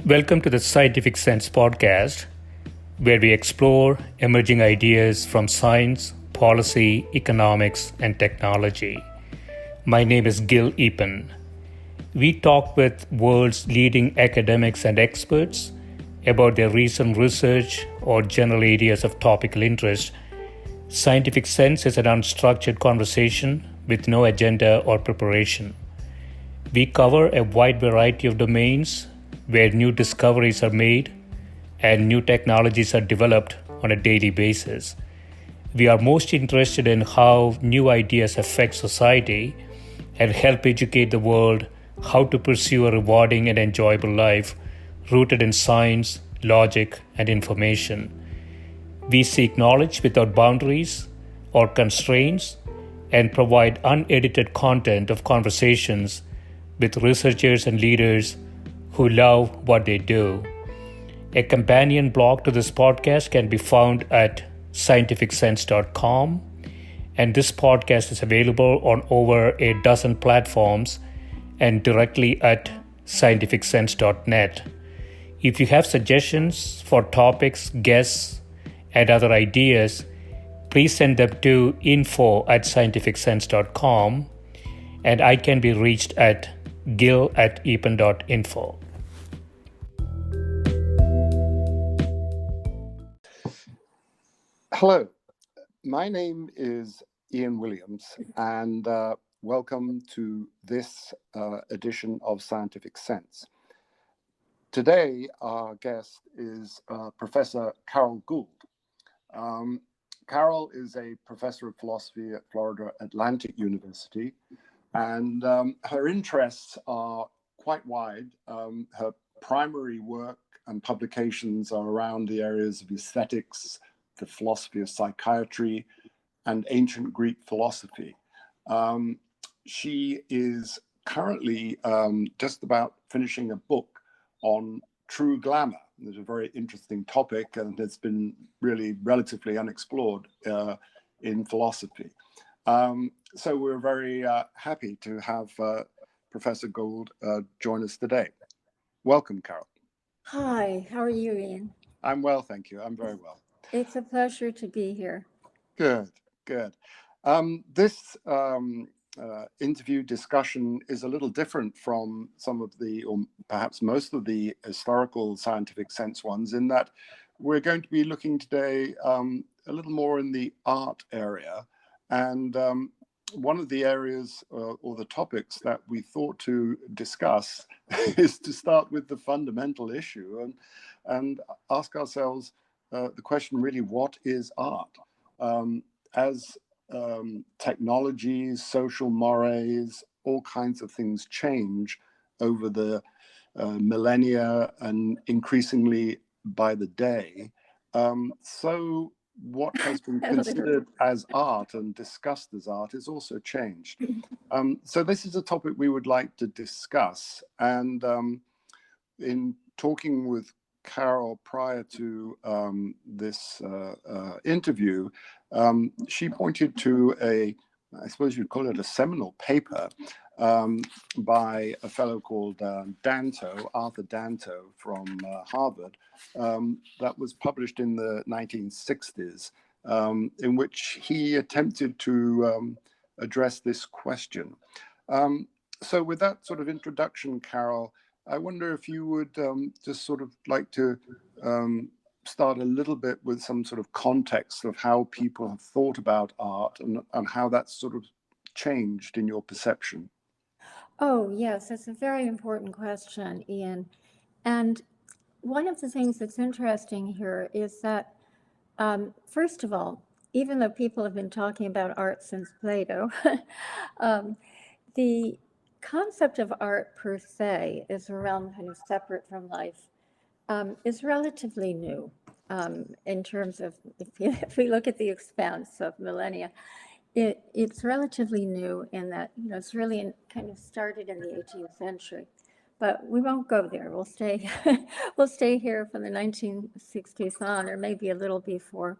Welcome to the Scientific Sense podcast, where we explore emerging ideas from science, policy, economics, and technology. My name is Gill Eapen. We talk with world's leading academics and experts about their recent research or general areas of topical interest. Scientific Sense is an unstructured conversation with no agenda or preparation. We cover a wide variety of domains where new discoveries are made and new technologies are developed on a daily basis. We are most interested in how new ideas affect society and help educate the world how to pursue a rewarding and enjoyable life rooted in science, logic, and information. We seek knowledge without boundaries or constraints and provide unedited content of conversations with researchers and leaders who love what they do. A companion blog to this podcast can be found at scientificsense.com, and this podcast is available on over a dozen platforms and directly at scientificsense.net. If you have suggestions for topics, guests, and other ideas, please send them to info@scientificsense.com, and I can be reached at gill@eapen.info. Hello, my name is Ian Williams, and welcome to this edition of Scientific Sense. Today, our guest is Professor Carol Gould. Carol is a professor of philosophy at Florida Atlantic University, and her interests are quite wide. Her primary work and publications are around the areas of aesthetics, the philosophy of psychiatry, and ancient Greek philosophy. She is currently just about finishing a book on true glamour. It's a very interesting topic, and it's been really relatively unexplored in philosophy. So we're very happy to have Professor Gould join us today. Welcome, Carol. Hi, how are you, Ian? I'm well, thank you. I'm very well. It's a pleasure to be here. Good. This interview discussion is a little different from some of the, or perhaps most of the historical Scientific Sense ones, in that we're going to be looking today a little more in the art area. And one of the areas or the topics that we thought to discuss is to start with the fundamental issue and ask ourselves the question, really, what is art? As technologies, social mores, all kinds of things change over the millennia and increasingly by the day, so what has been considered as art and discussed as art is also changed. So this is a topic we would like to discuss. And in talking with Carol prior to this interview, she pointed to I suppose you'd call it a seminal paper by a fellow called Arthur Danto from Harvard, that was published in the 1960s, in which he attempted to address this question. So with that sort of introduction, Carol, I wonder if you would just sort of like to start a little bit with some sort of context of how people have thought about art and how that's sort of changed in your perception. Oh, yes, that's a very important question, Ian. And one of the things that's interesting here is that, first of all, even though people have been talking about art since Plato, the concept of art per se is a realm kind of separate from life, is relatively new in terms of, if we look at the expanse of millennia, it's relatively new in that, it's really kind of started in the 18th century. But we won't go there. We'll stay here from the 1960s on, or maybe a little before.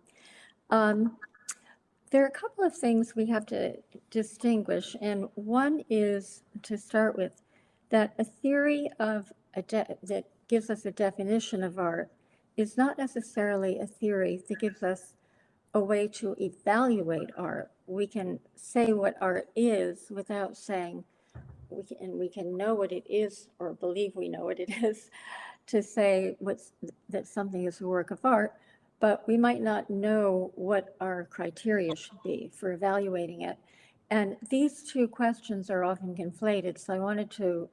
There are a couple of things we have to distinguish, and one is, to start with, that a theory of that gives us a definition of art is not necessarily a theory that gives us a way to evaluate art. We can say what art is without saying, we can know what it is or believe we know what it is to say that something is a work of art, but we might not know what our criteria should be for evaluating it. And these two questions are often conflated, so I wanted to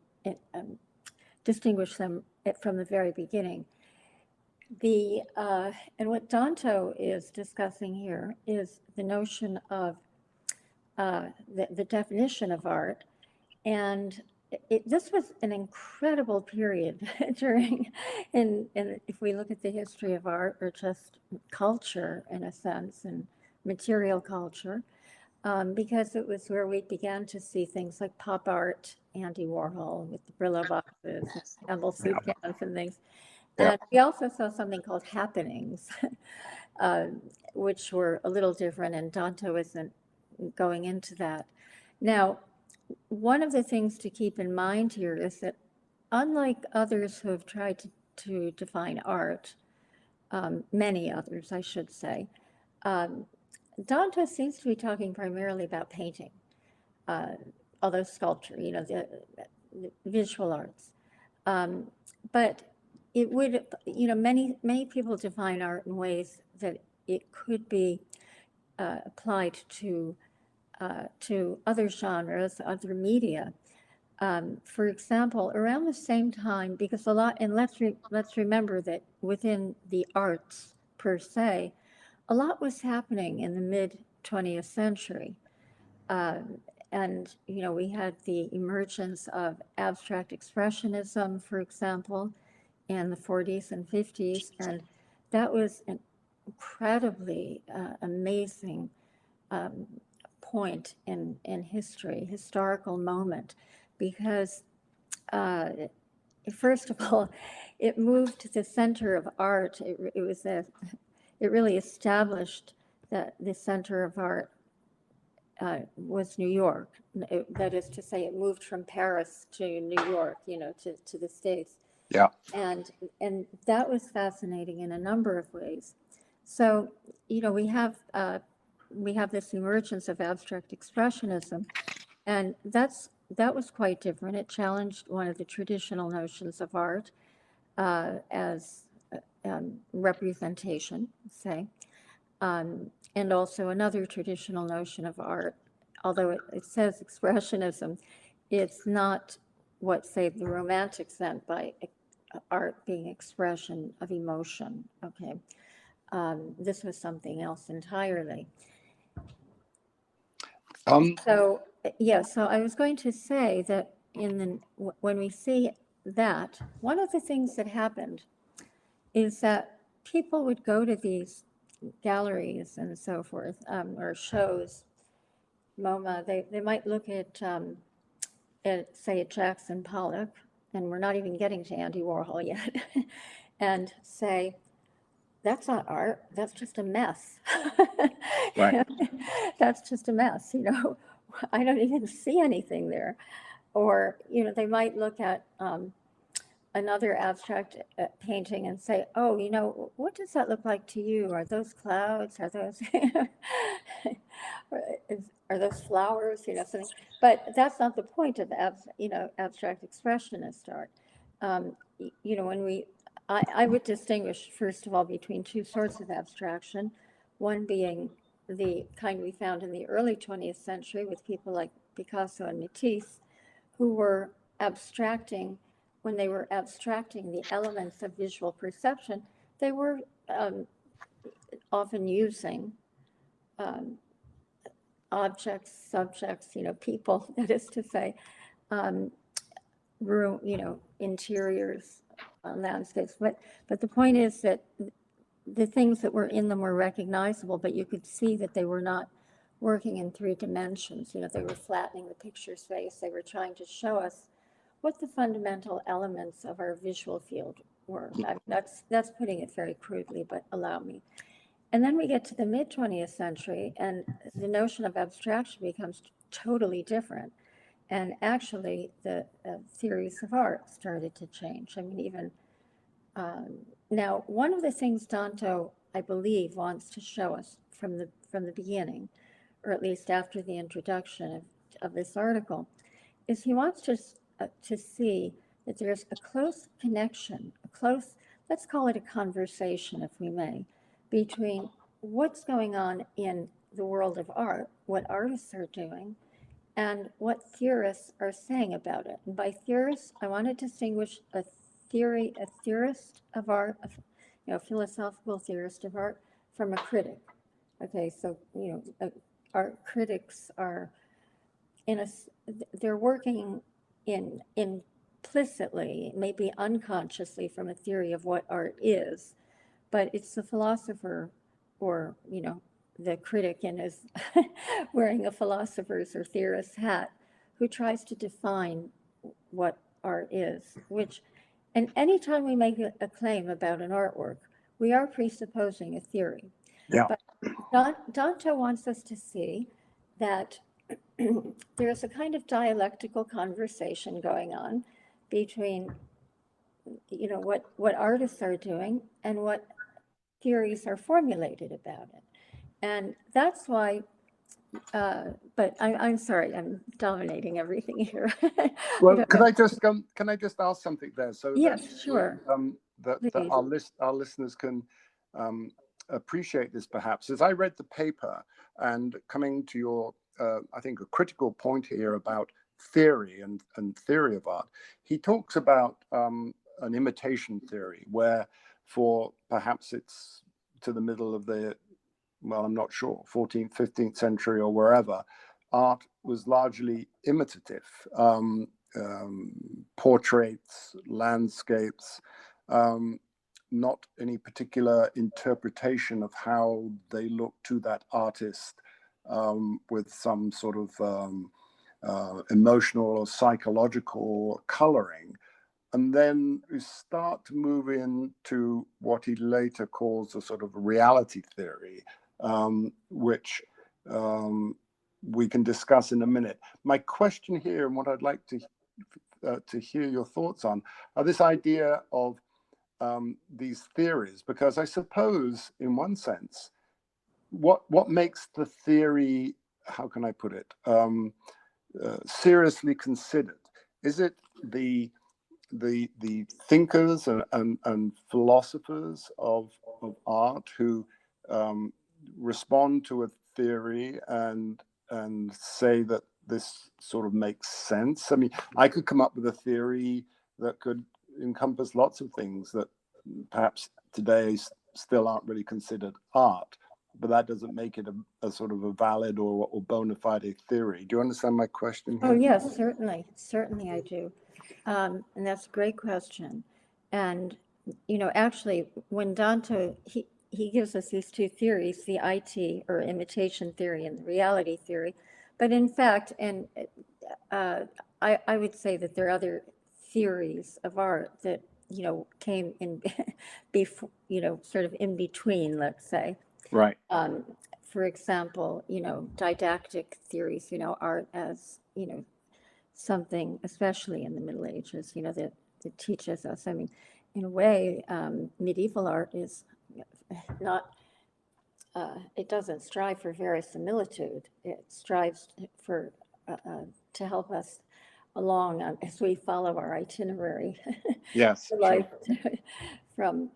distinguish them from the very beginning. And what Danto is discussing here is the notion of the definition of art. And this was an incredible period during, and if we look at the history of art, or just culture in a sense, and material culture, because it was where we began to see things like pop art, Andy Warhol with the Brillo boxes, and Campbell soup cans and things. Yeah. And we also saw something called happenings, which were a little different, and Danto isn't going into that. Now, one of the things to keep in mind here is that unlike others who have tried to define art, many others, I should say, Danto seems to be talking primarily about painting, although sculpture, the visual arts. But it would, many people define art in ways that it could be applied to other genres, other media. For example, around the same time, because let's remember that within the arts per se, a lot was happening in the mid 20th century. And, we had the emergence of abstract expressionism, for example, in the 40s and 50s. And that was an incredibly amazing point in history, historical moment, because first of all, it moved to the center of art. It really established that the center of art was New York. That is to say, it moved from Paris to New York, to the States. Yeah. And that was fascinating in a number of ways. So, we have this emergence of abstract expressionism, and that was quite different. It challenged one of the traditional notions of art as representation, say, and also another traditional notion of art, although it says expressionism, it's not what, say, the Romantics meant by art being expression of emotion, okay? This was something else entirely. So I was going to say that when we see that, one of the things that happened is that people would go to these galleries and so forth, or shows, MoMA. They might look at say, at Jackson Pollock, and we're not even getting to Andy Warhol yet, and say, that's not art, that's just a mess. Right. That's just a mess, I don't even see anything there. Or, they might look at another abstract painting and say, oh, what does that look like to you? Are those clouds? Are those are those flowers? Something. But that's not the point of abstract expressionist art. When I would distinguish, first of all, between two sorts of abstraction, one being the kind we found in the early 20th century with people like Picasso and Matisse, who were abstracting, when they were abstracting the elements of visual perception, they were often using objects, subjects, people, that is to say, room, interiors, landscapes. But the point is that the things that were in them were recognizable, but you could see that they were not working in 3 dimensions. They were flattening the picture space. They were trying to show us what the fundamental elements of our visual field were. I mean, that's putting it very crudely, but allow me. And then we get to the mid 20th century, and the notion of abstraction becomes totally different. And actually, the theories of art started to change. I mean, even Now, one of the things Danto, I believe, wants to show us from the beginning, or at least after the introduction of this article, is he wants to see that there's a close connection, let's call it a conversation, if we may, between what's going on in the world of art, what artists are doing, and what theorists are saying about it. And by theorists, I want to distinguish a theorist of art, a philosophical theorist of art, from a critic. Okay, so art critics are they're working implicitly, maybe unconsciously, from a theory of what art is, but it's the philosopher, or the critic in his wearing a philosopher's or theorist's hat, who tries to define what art is, and anytime we make a claim about an artwork, we are presupposing a theory. Yeah. But Danto wants us to see that there's a kind of dialectical conversation going on between what artists are doing and what theories are formulated about it. And that's why, but I'm sorry, I'm dominating everything here. Well, can I just ask something there? So yes, sure. That our listeners can appreciate this perhaps. As I read the paper and coming to your, I think, a critical point here about theory and theory of art, he talks about an imitation theory where, for perhaps it's to the middle of the, well, I'm not sure, 14th, 15th century or wherever, art was largely imitative. Portraits, landscapes, not any particular interpretation of how they look to that artist with some sort of emotional or psychological coloring. And then we start to move into what he later calls a sort of reality theory, which we can discuss in a minute. My question here, and what I'd like to hear your thoughts on, are this idea of these theories, because I suppose, in one sense, what makes the theory, how can I put it, seriously considered? Is it the thinkers and philosophers of art who respond to a theory and say that this sort of makes sense? I mean, I could come up with a theory that could encompass lots of things that perhaps today still aren't really considered art, but that doesn't make it a sort of a valid or bona fide theory. Do you understand my question here? Oh, yes, certainly I do. And that's a great question. And, actually, when Danto, he gives us these two theories, the IT, or imitation theory, and the reality theory. But in fact, and I would say that there are other theories of art that, came in before, sort of in between, let's say. Right. For example, didactic theories, art as, something, especially in the Middle Ages, that teaches us. I mean, in a way, medieval art is not, it doesn't strive for verisimilitude. It strives for to help us along as we follow our itinerary. Yes. Life from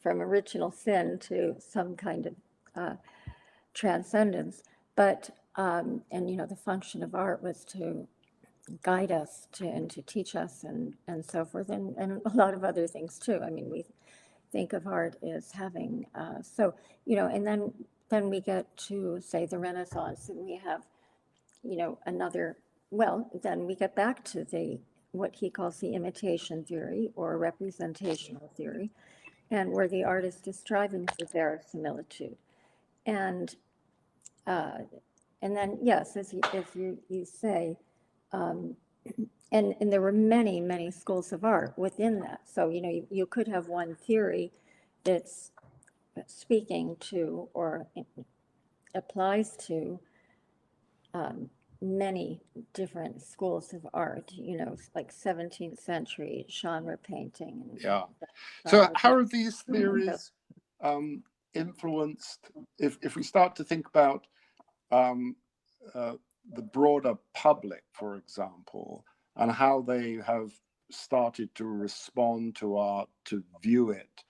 original sin to some kind of transcendence. But and the function of art was to guide us and to teach us and so forth, and a lot of other things too. I mean, we think of art as having and then we get to, say, the Renaissance, and we have then we get back to what he calls the imitation theory or representational theory, and where the artist is striving for verisimilitude. And then, yes, as you say, and there were many schools of art within that. So, you could have one theory that's speaking to or applies to many different schools of art, like 17th century genre painting. And Yeah. So how are these So- theories influenced, if we start to think about the broader public, for example, and how they have started to respond to art, to view it?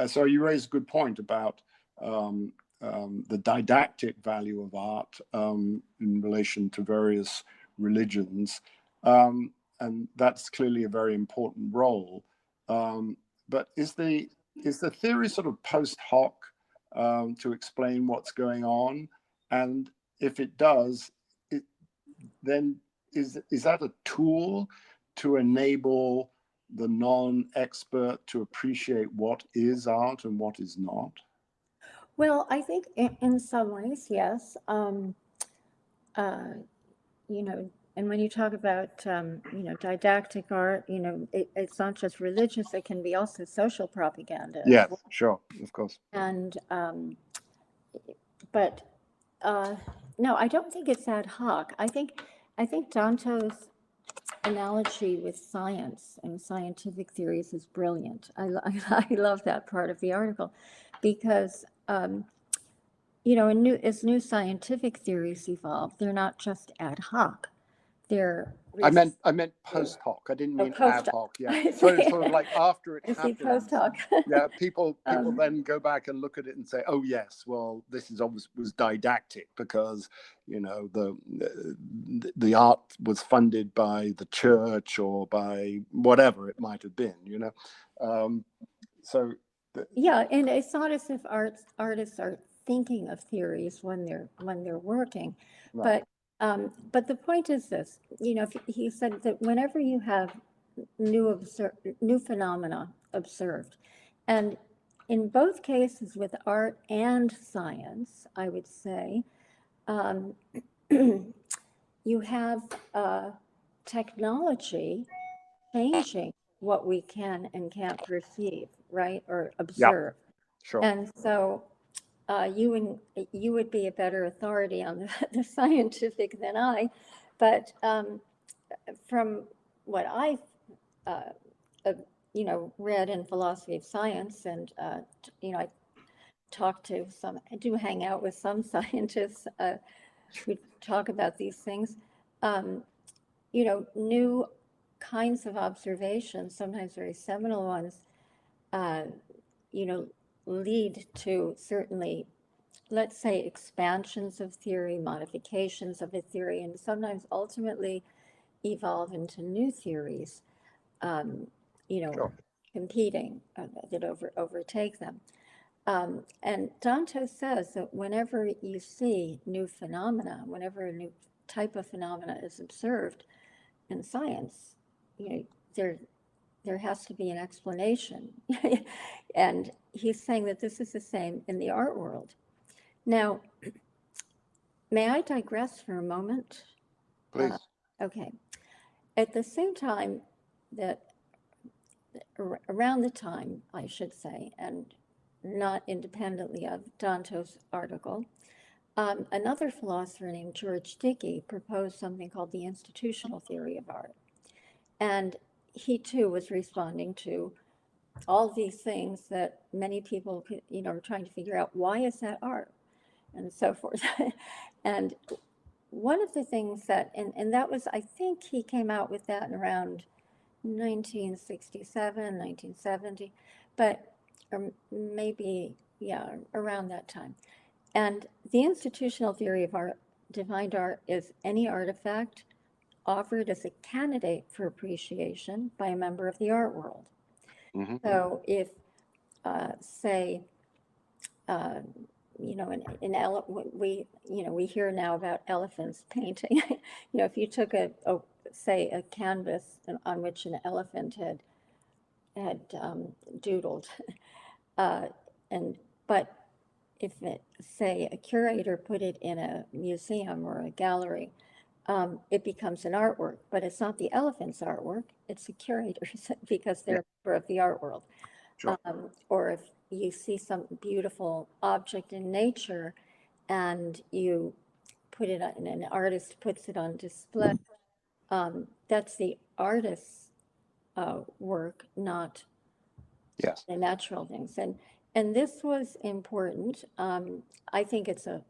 So you raise a good point about the didactic value of art in relation to various religions. And that's clearly a very important role. But is the theory sort of post hoc to explain what's going on? And if it does, then is that a tool to enable the non-expert to appreciate what is art and what is not? Well, I think in some ways, yes. And when you talk about, didactic art, it's not just religious, it can be also social propaganda. Yes, sure, of course. And, but no, I don't think it's ad hoc. I think Danto's analogy with science and scientific theories is brilliant. I love that part of the article because, as new scientific theories evolve, they're not just ad hoc. They're I meant post hoc. I didn't mean ad hoc. Yeah. So it's sort of like after it happens. Post hoc. Yeah. People then go back and look at it and say, oh yes, well, this is was didactic because the art was funded by the church or by whatever it might have been. So. Yeah, and it's not as if artists are thinking of theories when they're working, Right. but the point is this, he said that whenever you have new phenomena observed, and in both cases with art and science, I would say, you have technology changing what we can and can't perceive, right, or observe. Sure. And so you would be a better authority on the scientific than I, but from what I've read in philosophy of science, and I do hang out with some scientists who talk about these things. New kinds of observations, sometimes very seminal ones, lead to certainly, let's say, expansions of theory, modifications of a theory, and sometimes ultimately evolve into new theories, Sure. competing that overtake them. And Danto says that whenever you see new phenomena, whenever a new type of phenomena is observed in science, there has to be an explanation. And he's saying that this is the same in the art world. Now, may I digress for a moment? Please. Okay. At the same time around the time, I should say, and not independently of Danto's article, another philosopher named George Dickey proposed something called the institutional theory of art. And he too was responding to all these things that many people, are trying to figure out, why is that art? And so forth. And one of the things that, and that was, I think he came out with that in around 1967, 1970, but maybe, around that time. And the institutional theory of art, defined art, is any artifact offered as a candidate for appreciation by a member of the art world. Mm-hmm. So if, say, we hear now about elephants painting. If you took say a canvas on which an elephant had doodled, but if say a curator put it in a museum or a gallery, it becomes an artwork, but it's not the elephant's artwork, it's the curator's because they're a member of the art world. Sure. Or if you see some beautiful object in nature and you put it on, and an artist puts it on display, that's the artist's work, not Yes. the natural things. And this was important. I think it's I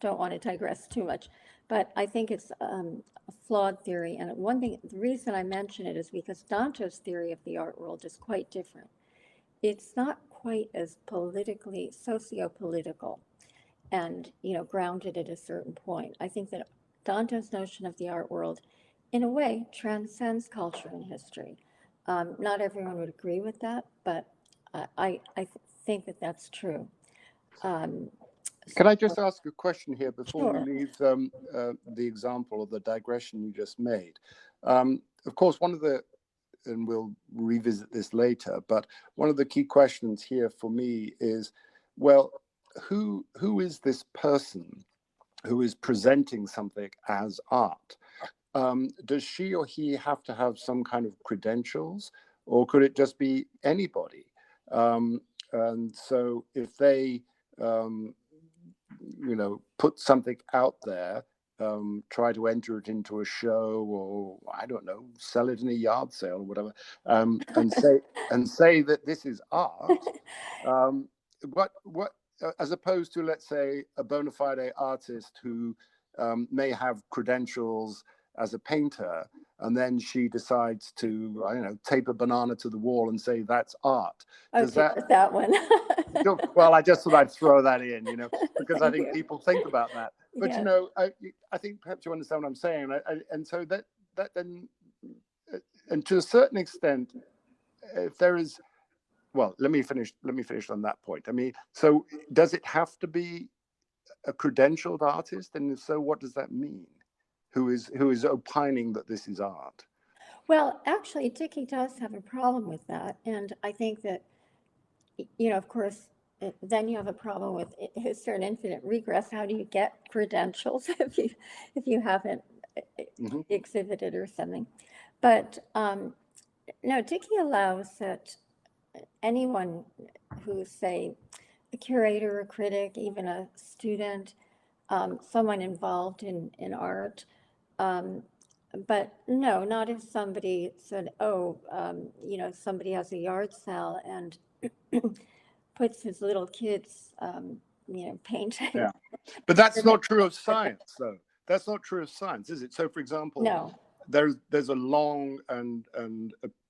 don't want to digress too much, but I think it's a flawed theory. And one thing, the reason I mention it is because Dante's theory of the art world is quite different. It's not quite as politically, socio-political and, grounded at a certain point. I think that Dante's notion of the art world, in a way, transcends culture and history. Not everyone would agree with that, but I think that that's true. Can I just ask a question here before Sure. we leave the example of the digression you just made? Of course, and we'll revisit this later, but one of the key questions here for me is, well, who is this person who is presenting something as art? Does she or he have to have some kind of credentials, or could it just be anybody? And so if they put something out there, try to enter it into a show, or I don't know, sell it in a yard sale or whatever, and say that this is art. What as opposed to, let's say, a bona fide artist who may have credentials as a painter, and then she decides to, I don't know, tape a banana to the wall and say that's art. Does that one? Well, I just thought I'd throw that in, because I Thank think you. people think about that. But Yeah. I think perhaps you understand what I'm saying, and so that then, and to a certain extent, if there is, well, let me finish on that point. I mean, so does it have to be a credentialed artist, and if so, what does that mean? Who is opining that this is art? Well, actually, Dickey does have a problem with that, and I think that, of course, then you have a problem with, is there an infinite regress? How do you get credentials if you haven't exhibited or something? But no, Dickey allows that anyone who's, say, a curator, a critic, even a student, someone involved in art. But no, not if somebody said, oh, somebody has a yard sale and puts his little kids, painting. Yeah, but that's not true of science, though. That's not true of science, is it? So, for example, No. There's a long and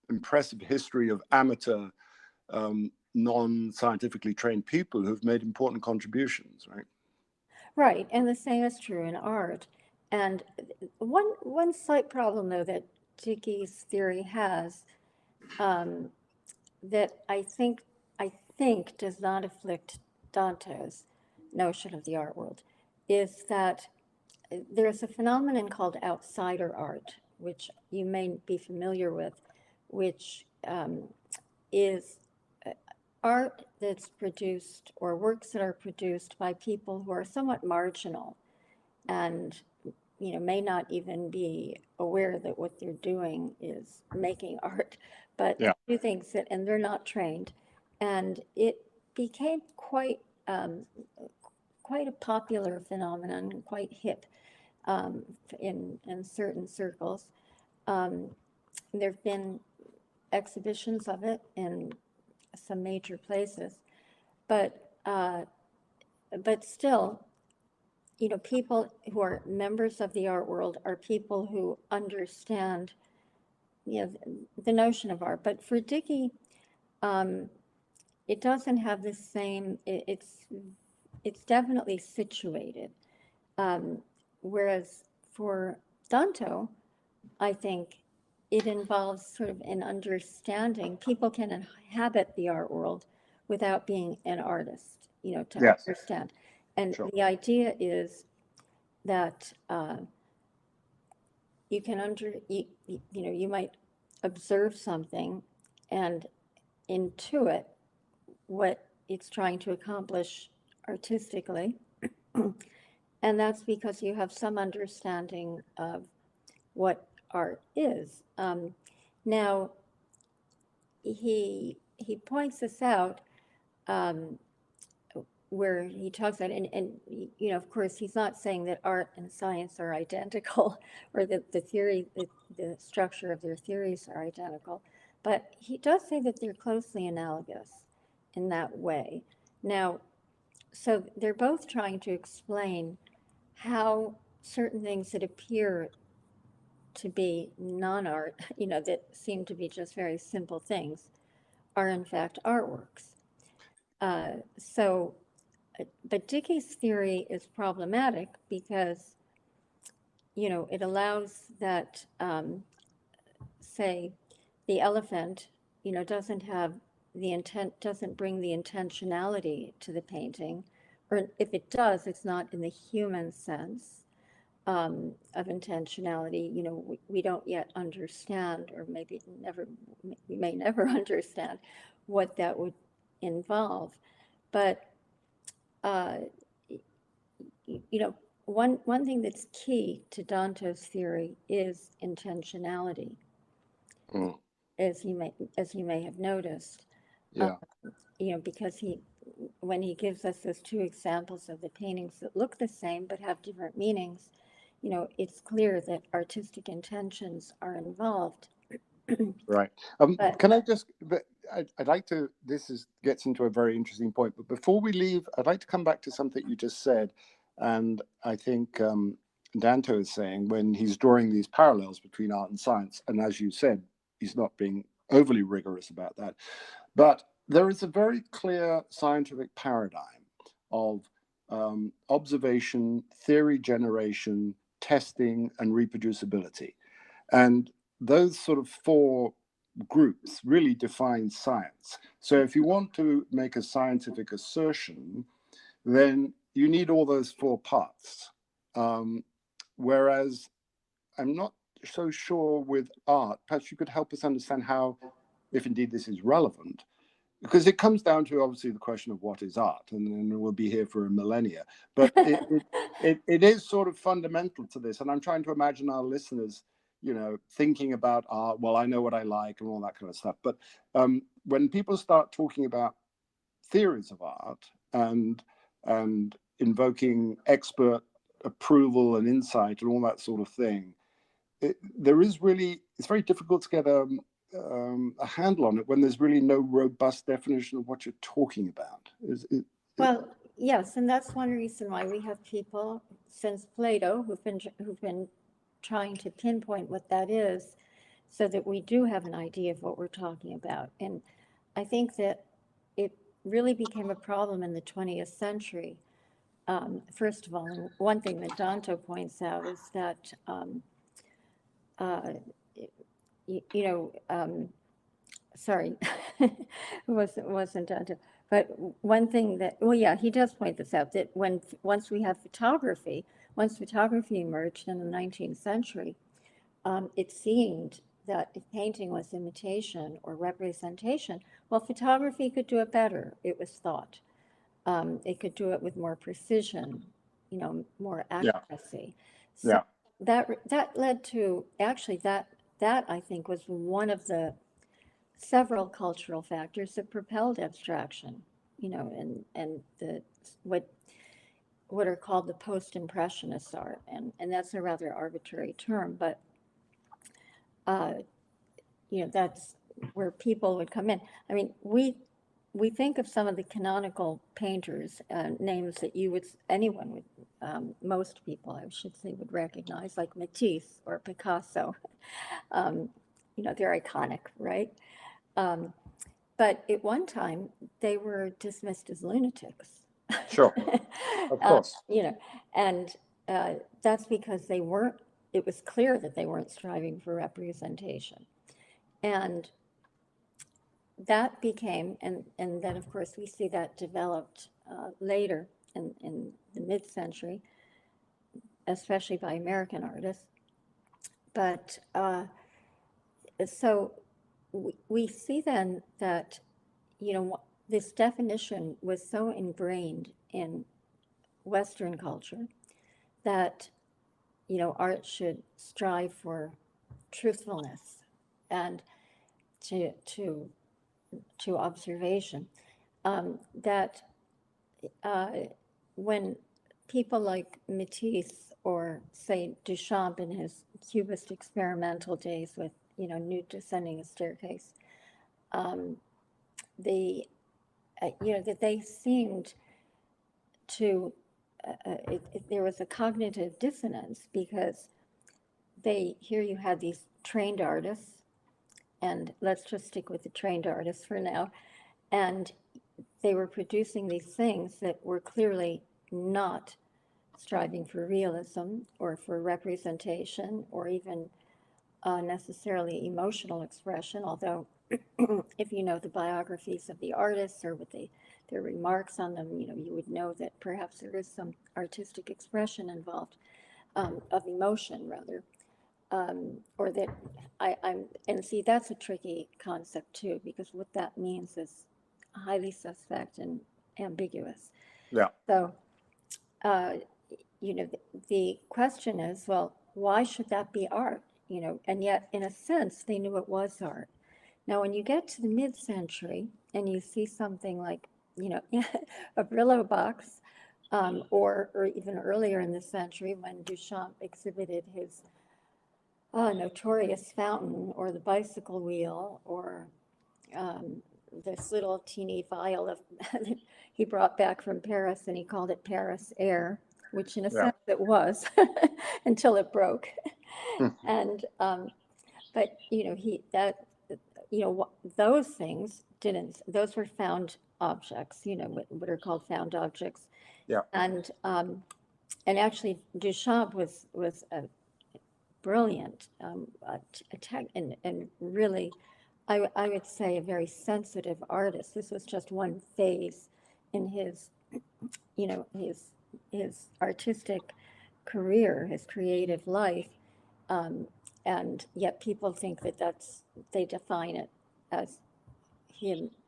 impressive history of amateur, non-scientifically trained people who've made important contributions, right? Right, and the same is true in art. And one slight problem, though, that Dickey's theory has, that I think does not afflict Dante's notion of the art world, is that there's a phenomenon called outsider art, which you may be familiar with, which is art that's produced, or works that are produced by people who are somewhat marginal and may not even be aware that what they're doing is making art, but do things that, and they're not trained. And it became quite a popular phenomenon, quite hip in certain circles. There have been exhibitions of it in some major places, but still, people who are members of the art world are people who understand, the notion of art. But for Dickey, it doesn't have the same. It's definitely situated. Whereas for Danto, I think it involves sort of an understanding. People can inhabit the art world without being an artist, to understand. And the idea is that you can you might observe something and intuit what it's trying to accomplish artistically. And that's because you have some understanding of what art is. Now, he points this out where he talks about, and you know, of course, he's not saying that art and science are identical, or that the structure of their theories are identical, but he does say that they're closely analogous in that way. Now, so they're both trying to explain how certain things that appear to be non-art, you know, that seem to be just very simple things, are in fact artworks. So, but Dickey's theory is problematic because, you know, it allows that, say, the elephant, you know, doesn't have the intent, doesn't bring the intentionality to the painting, or if it does, it's not in the human sense of intentionality. You know, we don't yet understand, or maybe never, we may never understand what that would involve. But you know, one thing that's key to Danto's theory is intentionality, Mm. as you may have noticed. Yeah. You know, because when he gives us those two examples of the paintings that look the same but have different meanings, you know, it's clear that artistic intentions are involved. Right. But Can I just? I'd like to. Gets into a very interesting point. But before we leave, I'd like to come back to something you just said, and I think Danto is saying when he's drawing these parallels between art and science, and as you said, he's not being overly rigorous about that. But there is a very clear scientific paradigm of observation, theory generation, testing, and reproducibility. And those sort of four groups really define science. So if you want to make a scientific assertion, then you need all those four parts. Whereas I'm not so sure with art. Perhaps you could help us understand how, if indeed this is relevant, because it comes down to obviously the question of what is art, and then we'll be here for a millennia. But it is sort of fundamental to this, and I'm trying to imagine our listeners, you know, thinking about art. Well, I know what I like and all that kind of stuff. But when people start talking about theories of art and invoking expert approval and insight and all that sort of thing, it's very difficult to get a handle on it when there's really no robust definition of what you're talking about. well, yes, and that's one reason why we have people since Plato who've been trying to pinpoint what that is, so that we do have an idea of what we're talking about. And I think that it really became a problem in the 20th century. First of all, and one thing that Danto points out is that, you know, sorry, it wasn't Danto, but one thing that, well, yeah, he does point this out, that once photography emerged in the 19th century, it seemed that if painting was imitation or representation, well, photography could do it better, it was thought. It could do it with more precision, you know, more accuracy. So Yeah. that led to, actually, that I think was one of the several cultural factors that propelled abstraction, you know, and the what are called the post-impressionist art, and that's a rather arbitrary term, but you know, that's where people would come in. I mean, we think of some of the canonical painters, names that anyone would, most people, I should say, would recognize, like Matisse or Picasso. You know, they're iconic, right? But at one time, they were dismissed as lunatics. Sure. Of course. You know, and that's because it was clear that they weren't striving for representation. And that became, and then of course we see that developed later in the mid-century, especially by American artists. But so we see then that, you know, this definition was so ingrained in Western culture that, you know, art should strive for truthfulness and to observation, that when people like Matisse or say Duchamp in his Cubist experimental days with, nude descending a staircase, the that they seemed to there was a cognitive dissonance because here you had these trained artists, and let's just stick with the trained artists for now, and they were producing these things that were clearly not striving for realism or for representation or even necessarily emotional expression, although if you know the biographies of the artists or their remarks on them, you would know that perhaps there is some artistic expression involved, of emotion rather, or that and see, that's a tricky concept too, because what that means is highly suspect and ambiguous. Yeah. So, the question is, well, why should that be art? And yet, in a sense, they knew it was art. Now, when you get to the mid-century and you see something like, a Brillo box, or even earlier in the century when Duchamp exhibited his notorious fountain or the bicycle wheel or this little teeny vial of that he brought back from Paris, and he called it Paris Air, which in a sense it was until it broke. And but those things those were found objects, what are called found objects. Yeah. And actually Duchamp was a brilliant and really, I would say, a very sensitive artist. This was just one phase in his artistic career, his creative life, and yet people think they define it as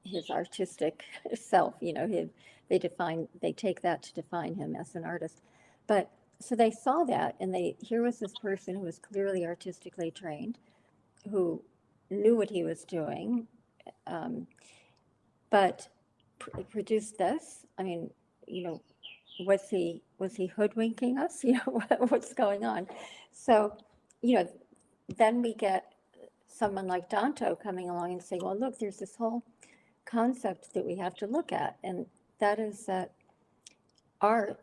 his artistic self. They take that to define him as an artist. But so they saw that, and here was this person who was clearly artistically trained, who knew what he was doing, but produced this. I mean, was he hoodwinking us? What's going on? So, then we get someone like Danto coming along and saying, well, look, there's this whole concept that we have to look at, and that is that art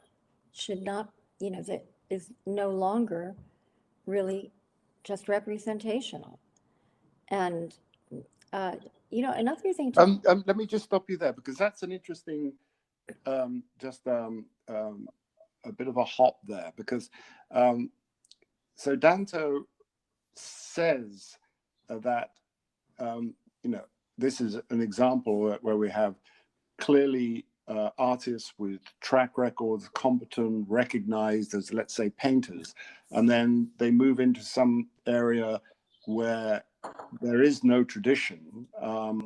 should not, that is no longer really just representational. And, another thing let me just stop you there, because that's an interesting, a bit of a hop there, because so Danto says that, this is an example where we have clearly artists with track records, competent, recognized as, let's say, painters, and then they move into some area where there is no tradition,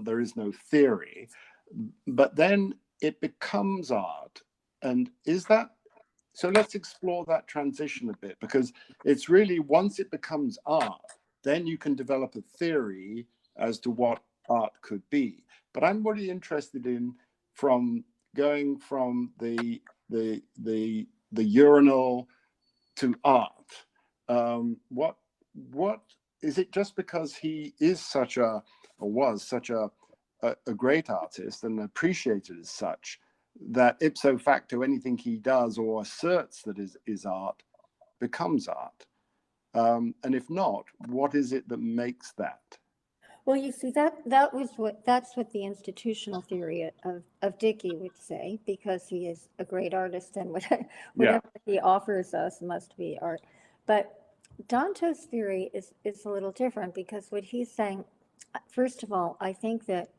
there is no theory, but then it becomes art. And so let's explore that transition a bit, because it's really, once it becomes art, then you can develop a theory as to what art could be. But I'm really interested in going from the urinal to art. What is it? Just because he is was such a great artist and appreciated as such, that ipso facto anything he does or asserts that is art becomes art? And if not, what is it that makes that? Well, you see, that's what the institutional theory of Dickey would say, because he is a great artist, and whatever he offers us must be art. But Danto's theory is a little different, because what he's saying, first of all, I think that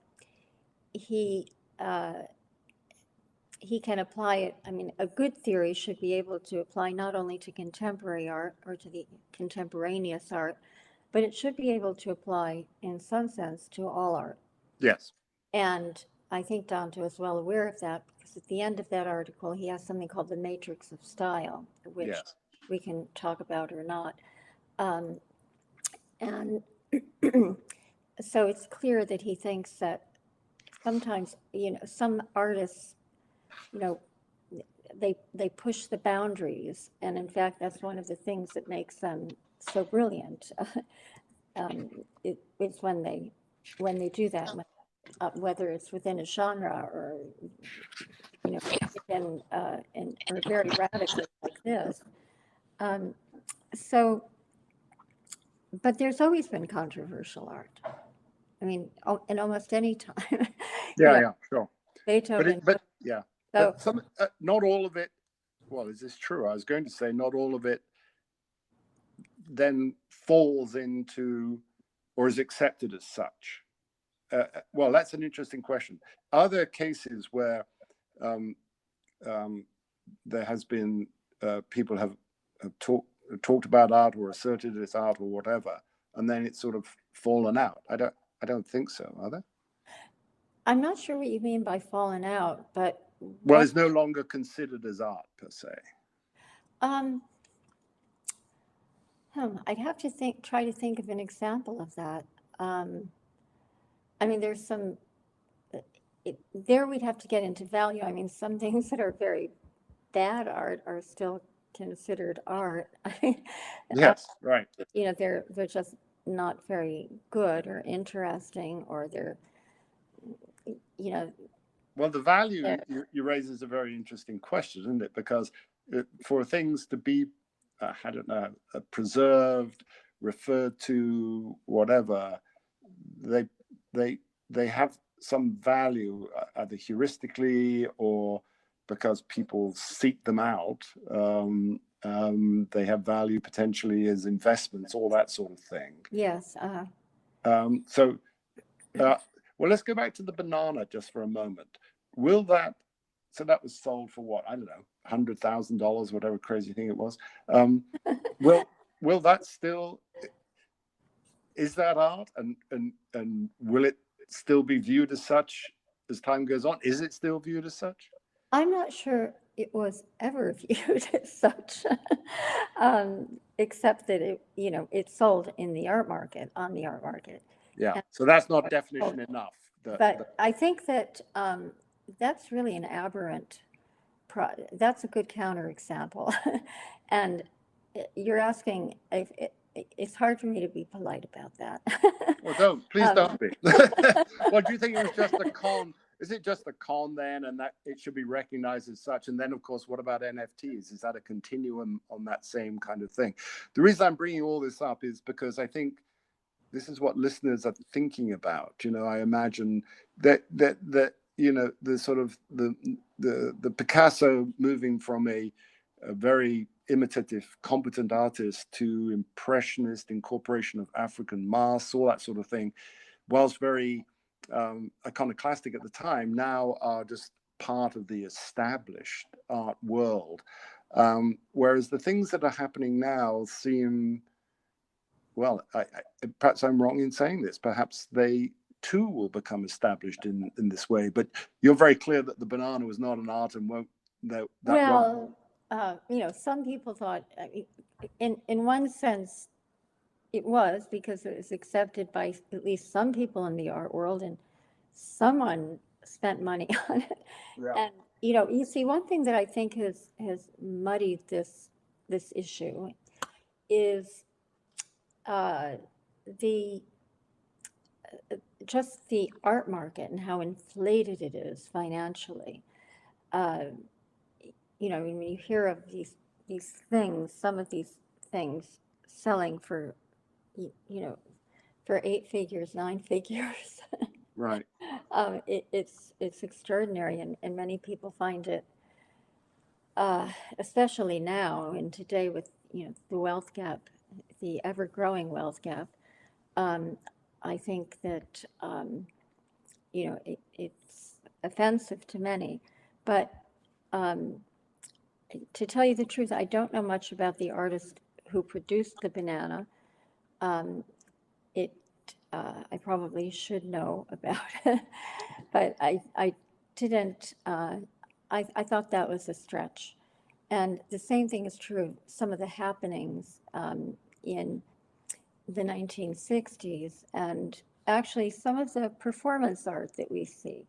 he can apply it. I mean, a good theory should be able to apply not only to contemporary art or to the contemporaneous art, but it should be able to apply, in some sense, to all art. Yes. And I think Danto is well aware of that, because at the end of that article, he has something called the matrix of style, which we can talk about or not. And so it's clear that he thinks that sometimes, some artists, they push the boundaries, and in fact, that's one of the things that makes them so brilliant. It's when they do that, whether it's within a genre or within or very radically like this. So, but there's always been controversial art. I mean, in almost any time. Yeah, sure. Beethoven. But So, some, not all of it. Well, is this true? I was going to say not all of it then falls into or is accepted as such. Well, that's an interesting question. Are there cases where there has been people have talked about art or asserted it's art or whatever, and then it's sort of fallen out? I don't think so. Are there? I'm not sure what you mean by fallen out, but well, it's no longer considered as art per se. I'd have to try to think of an example of that. I mean, there's some. There we'd have to get into value. I mean, some things that are very bad art are still considered art. Yes, right. They're just not very good or interesting, or they're, Well, the value you raise is a very interesting question, isn't it? Because for things to be, I don't know, preserved, referred to, whatever, they have some value, either heuristically or because people seek them out. They have value potentially as investments, all that sort of thing. Yes. Well, let's go back to the banana just for a moment. Will that, so that was sold for what? I don't know, $100,000, whatever crazy thing it was. Will that still, is that art? And will it still be viewed as such as time goes on? Is it still viewed as such? I'm not sure it was ever viewed as such, except that it sold in the art market, on the art market. Yeah, so that's not definition enough. But I think that that's really an aberrant, that's a good counterexample. And you're asking, it's hard for me to be polite about that. Well, please don't be. Well, do you think it was just a con? Is it just a con then, and that it should be recognized as such? And then, of course, what about NFTs? Is that a continuum on that same kind of thing? The reason I'm bringing all this up is because I think this is what listeners are thinking about. I imagine that the sort of the Picasso moving from a very imitative, competent artist to impressionist incorporation of African masks, all that sort of thing, whilst very iconoclastic at the time, now are just part of the established art world. Whereas the things that are happening now seem, well, perhaps I'm wrong in saying this, perhaps they too will become established in this way. But you're very clear that the banana was not an art and won't. Some people thought, in one sense, it was, because it was accepted by at least some people in the art world, and someone spent money on it. Yeah. And you see, one thing that I think has muddied this issue is just the art market and how inflated it is financially. When you hear of these things, some of these things selling for, for 8 figures, 9 figures. Right. It's extraordinary, and many people find it, especially now and today with the wealth gap, the ever-growing wealth gap. I think that it's offensive to many, but to tell you the truth, I don't know much about the artist who produced the banana. I probably should know about it, but I didn't. I thought that was a stretch. And the same thing is true. Some of the happenings in the 1960s, and actually some of the performance art that we see,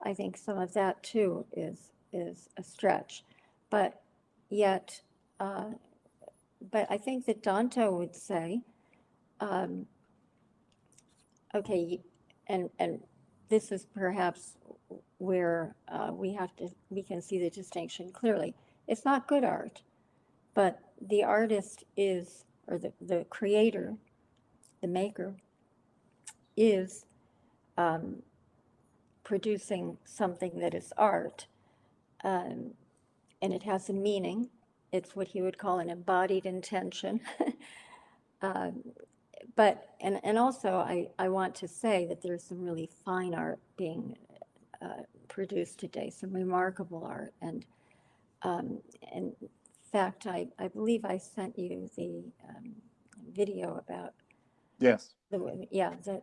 I think some of that too is a stretch. but yet, but I think that Dante would say, okay, and this is perhaps where we can see the distinction clearly. It's not good art, but the artist is, or the creator, the maker, is producing something that is art, and it has a meaning. It's what he would call an embodied intention. But, and also I want to say that there's some really fine art being produced today, some remarkable art. And in fact, I believe I sent you the video about Yes. that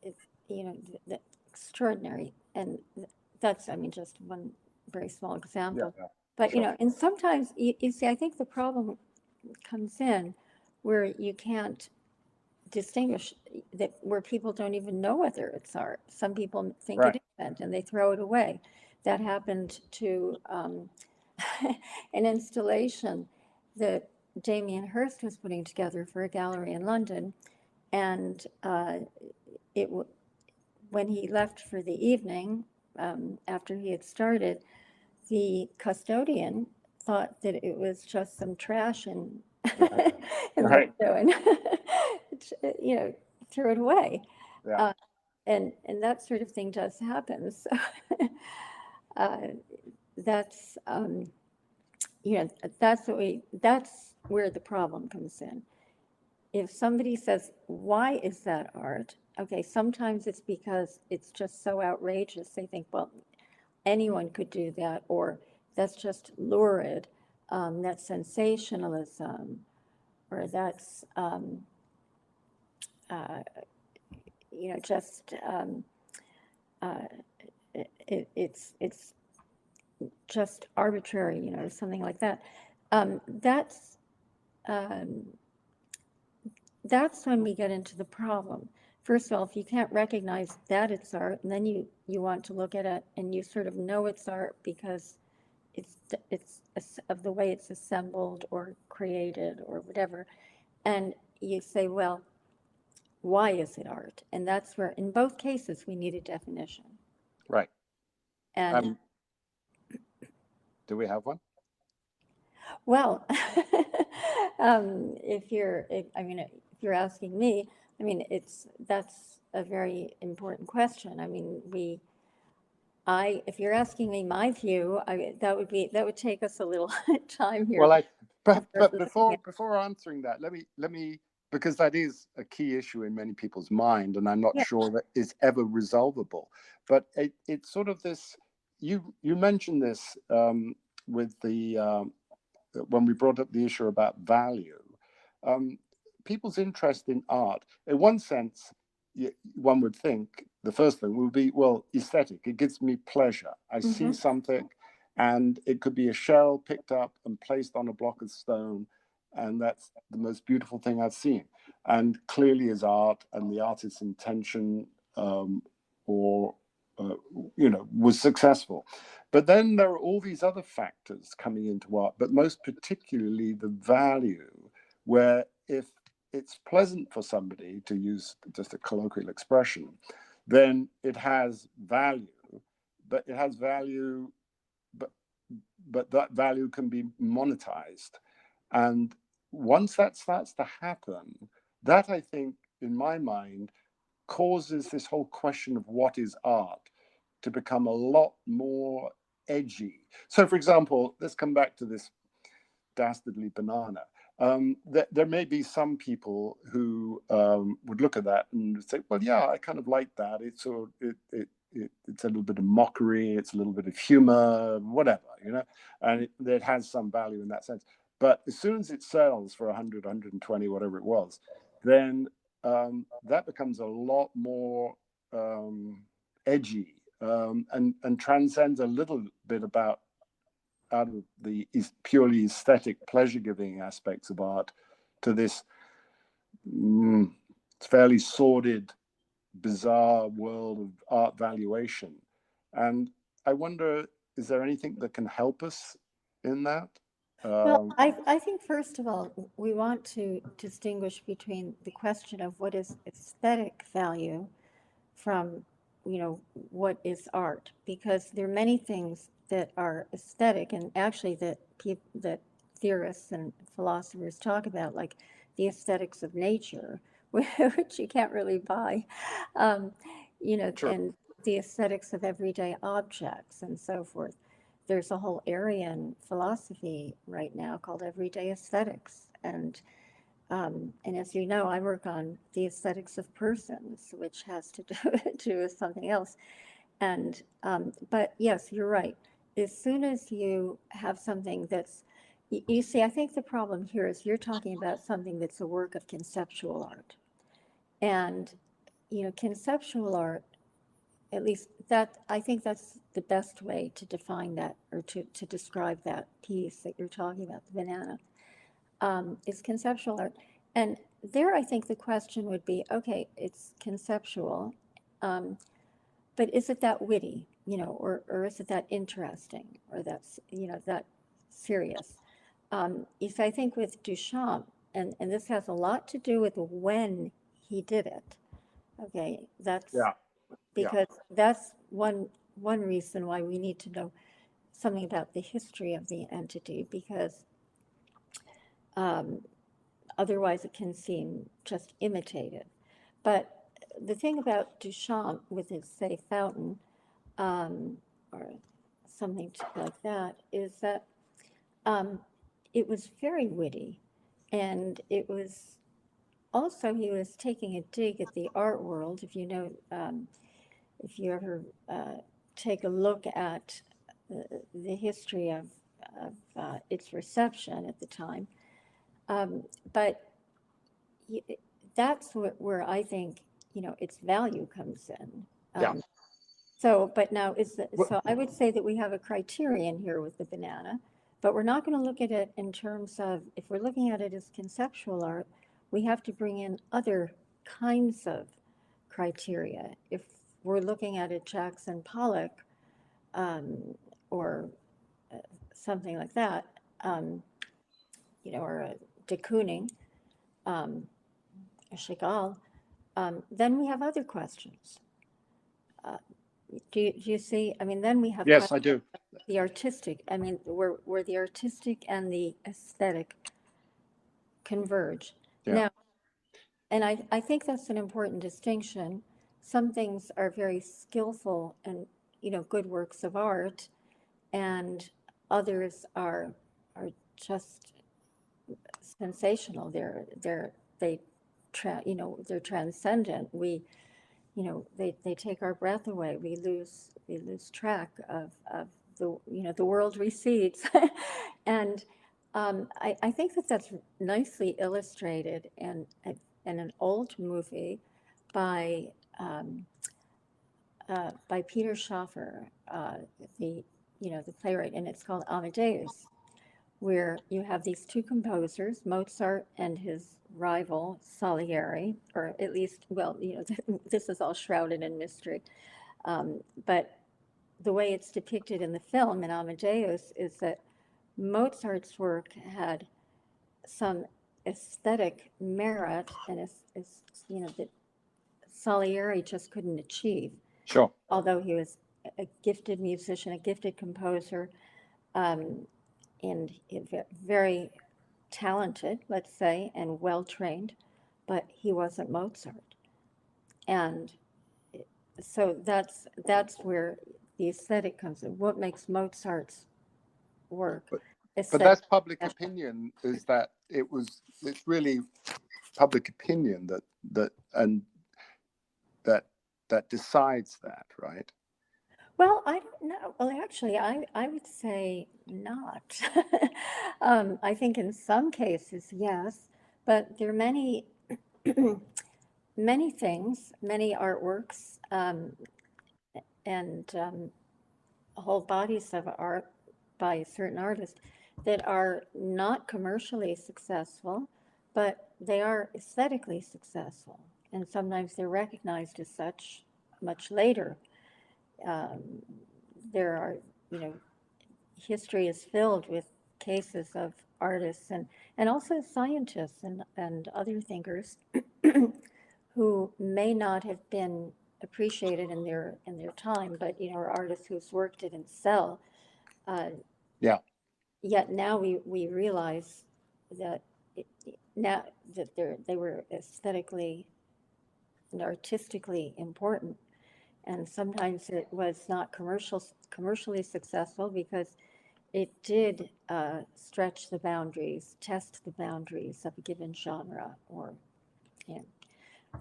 it's, the extraordinary. And that's, I mean, just one very small example. Yeah, But, sure. and sometimes, you see, I think the problem comes in where you can't distinguish, that where people don't even know whether it's art. Some people think Right. it isn't and they throw it away. That happened to an installation that Damien Hirst was putting together for a gallery in London. And when he left for the evening, after he had started, the custodian thought that it was just some trash in the Right. window and threw it away. Yeah. And that sort of thing does happen. So that's that's where the problem comes in. If somebody says, why is that art? Okay, sometimes it's because it's just so outrageous. They think, well, anyone could do that, or that's just lurid, that's sensationalism, or that's, just, it's just arbitrary, something like that. That's when we get into the problem. First of all, if you can't recognize that it's art, and then you want to look at it and you sort of know it's art because it's of the way it's assembled or created or whatever, and you say, well, why is it art? And that's where, in both cases, we need a definition. Right. And do we have one? well, if you're asking me, I mean, that's a very important question. I mean, if you're asking me my view, that would take us a little time here. Well, but before answering that, let me, because that is a key issue in many people's mind, and I'm not sure that it's ever resolvable. But it's sort of this. You mentioned this with the when we brought up the issue about value. People's interest in art, in one sense, one would think the first thing would be, well, aesthetic. It gives me pleasure. I see something, and it could be a shell picked up and placed on a block of stone, and that's the most beautiful thing I've seen. And clearly is art, and the artist's intention was successful. But then there are all these other factors coming into art, but most particularly the value, where if it's pleasant for somebody, to use just a colloquial expression, then it has value. But it has value, but that value can be monetized. And once that starts to happen, that, I think, in my mind, causes this whole question of what is art to become a lot more edgy. So, for example, let's come back to this dastardly banana. There may be some people who would look at that and say, well, yeah, I kind of like that. It's a little bit of mockery, it's a little bit of humor, whatever, and it has some value in that sense. But as soon as it sells for 100, 120, whatever it was, then that becomes a lot more edgy and transcends a little bit out of the purely aesthetic, pleasure-giving aspects of art to this fairly sordid, bizarre world of art valuation. And I wonder, is there anything that can help us in that? Well, I think first of all, we want to distinguish between the question of what is aesthetic value from, what is art, because there are many things that are aesthetic and actually that theorists and philosophers talk about, like the aesthetics of nature, which you can't really buy, um, Sure. and the aesthetics of everyday objects and so forth. There's a whole area in philosophy right now called everyday aesthetics. And as you know, I work on the aesthetics of persons, which has to do with something else. But yes, you're right. As soon as you have something that's, you see, I think the problem here is you're talking about something that's a work of conceptual art. And, conceptual art, at least that, I think that's the best way to define that, or to describe that piece that you're talking about, the banana, is conceptual art. And there, I think the question would be, okay, it's conceptual, but is it that witty, or is it that interesting, or that's, that serious? If I think with Duchamp, and this has a lot to do with when he did it, okay, that's Yeah. because that's one reason why we need to know something about the history of the entity, because otherwise it can seem just imitative. But the thing about Duchamp with his, say, fountain, or something like that, is that it was very witty, and it was also, he was taking a dig at the art world. If you ever take a look at the history of its reception at the time. But that's where I think, its value comes in. Yeah. But now so I would say that we have a criterion here with the banana, but we're not going to look at it in terms of, if we're looking at it as conceptual art, we have to bring in other kinds of criteria. If we're looking at a Jackson Pollock, or something like that, or a de Kooning, a Chagall, then we have other questions. Do you see? I mean, then we have Yes, I do. the artistic. I mean, where the artistic and the aesthetic converge. Yeah. Now, and I think that's an important distinction. Some things are very skillful and, good works of art, and others are just sensational. They're transcendent. They take our breath away. We lose track of the world recedes. And I think that's nicely illustrated in an old movie by Peter Schaffer, the playwright, and it's called Amadeus, where you have these two composers, Mozart and his rival Salieri, or at least, well, this is all shrouded in mystery. But the way it's depicted in the film in Amadeus is that Mozart's work had some aesthetic merit, and that Salieri just couldn't achieve. Sure. Although he was a gifted musician, a gifted composer, and very talented, let's say, and well trained, but he wasn't Mozart. And so that's where the aesthetic comes in. What makes Mozart's work But that's public opinion, is that it's really public opinion that decides that, right? Well, I don't know. Well, actually, I would say not. I think in some cases, yes, but there are many many things, many artworks, and whole bodies of art by certain artists that are not commercially successful, but they are aesthetically successful, and sometimes they're recognized as such much later. There are, history is filled with cases of artists and also scientists and other thinkers who may not have been appreciated in their time, but are artists whose work didn't sell. Yeah. Yet now we realize that now that they were aesthetically and artistically important, and sometimes it was not commercially successful because it did stretch the boundaries, test the boundaries of a given genre or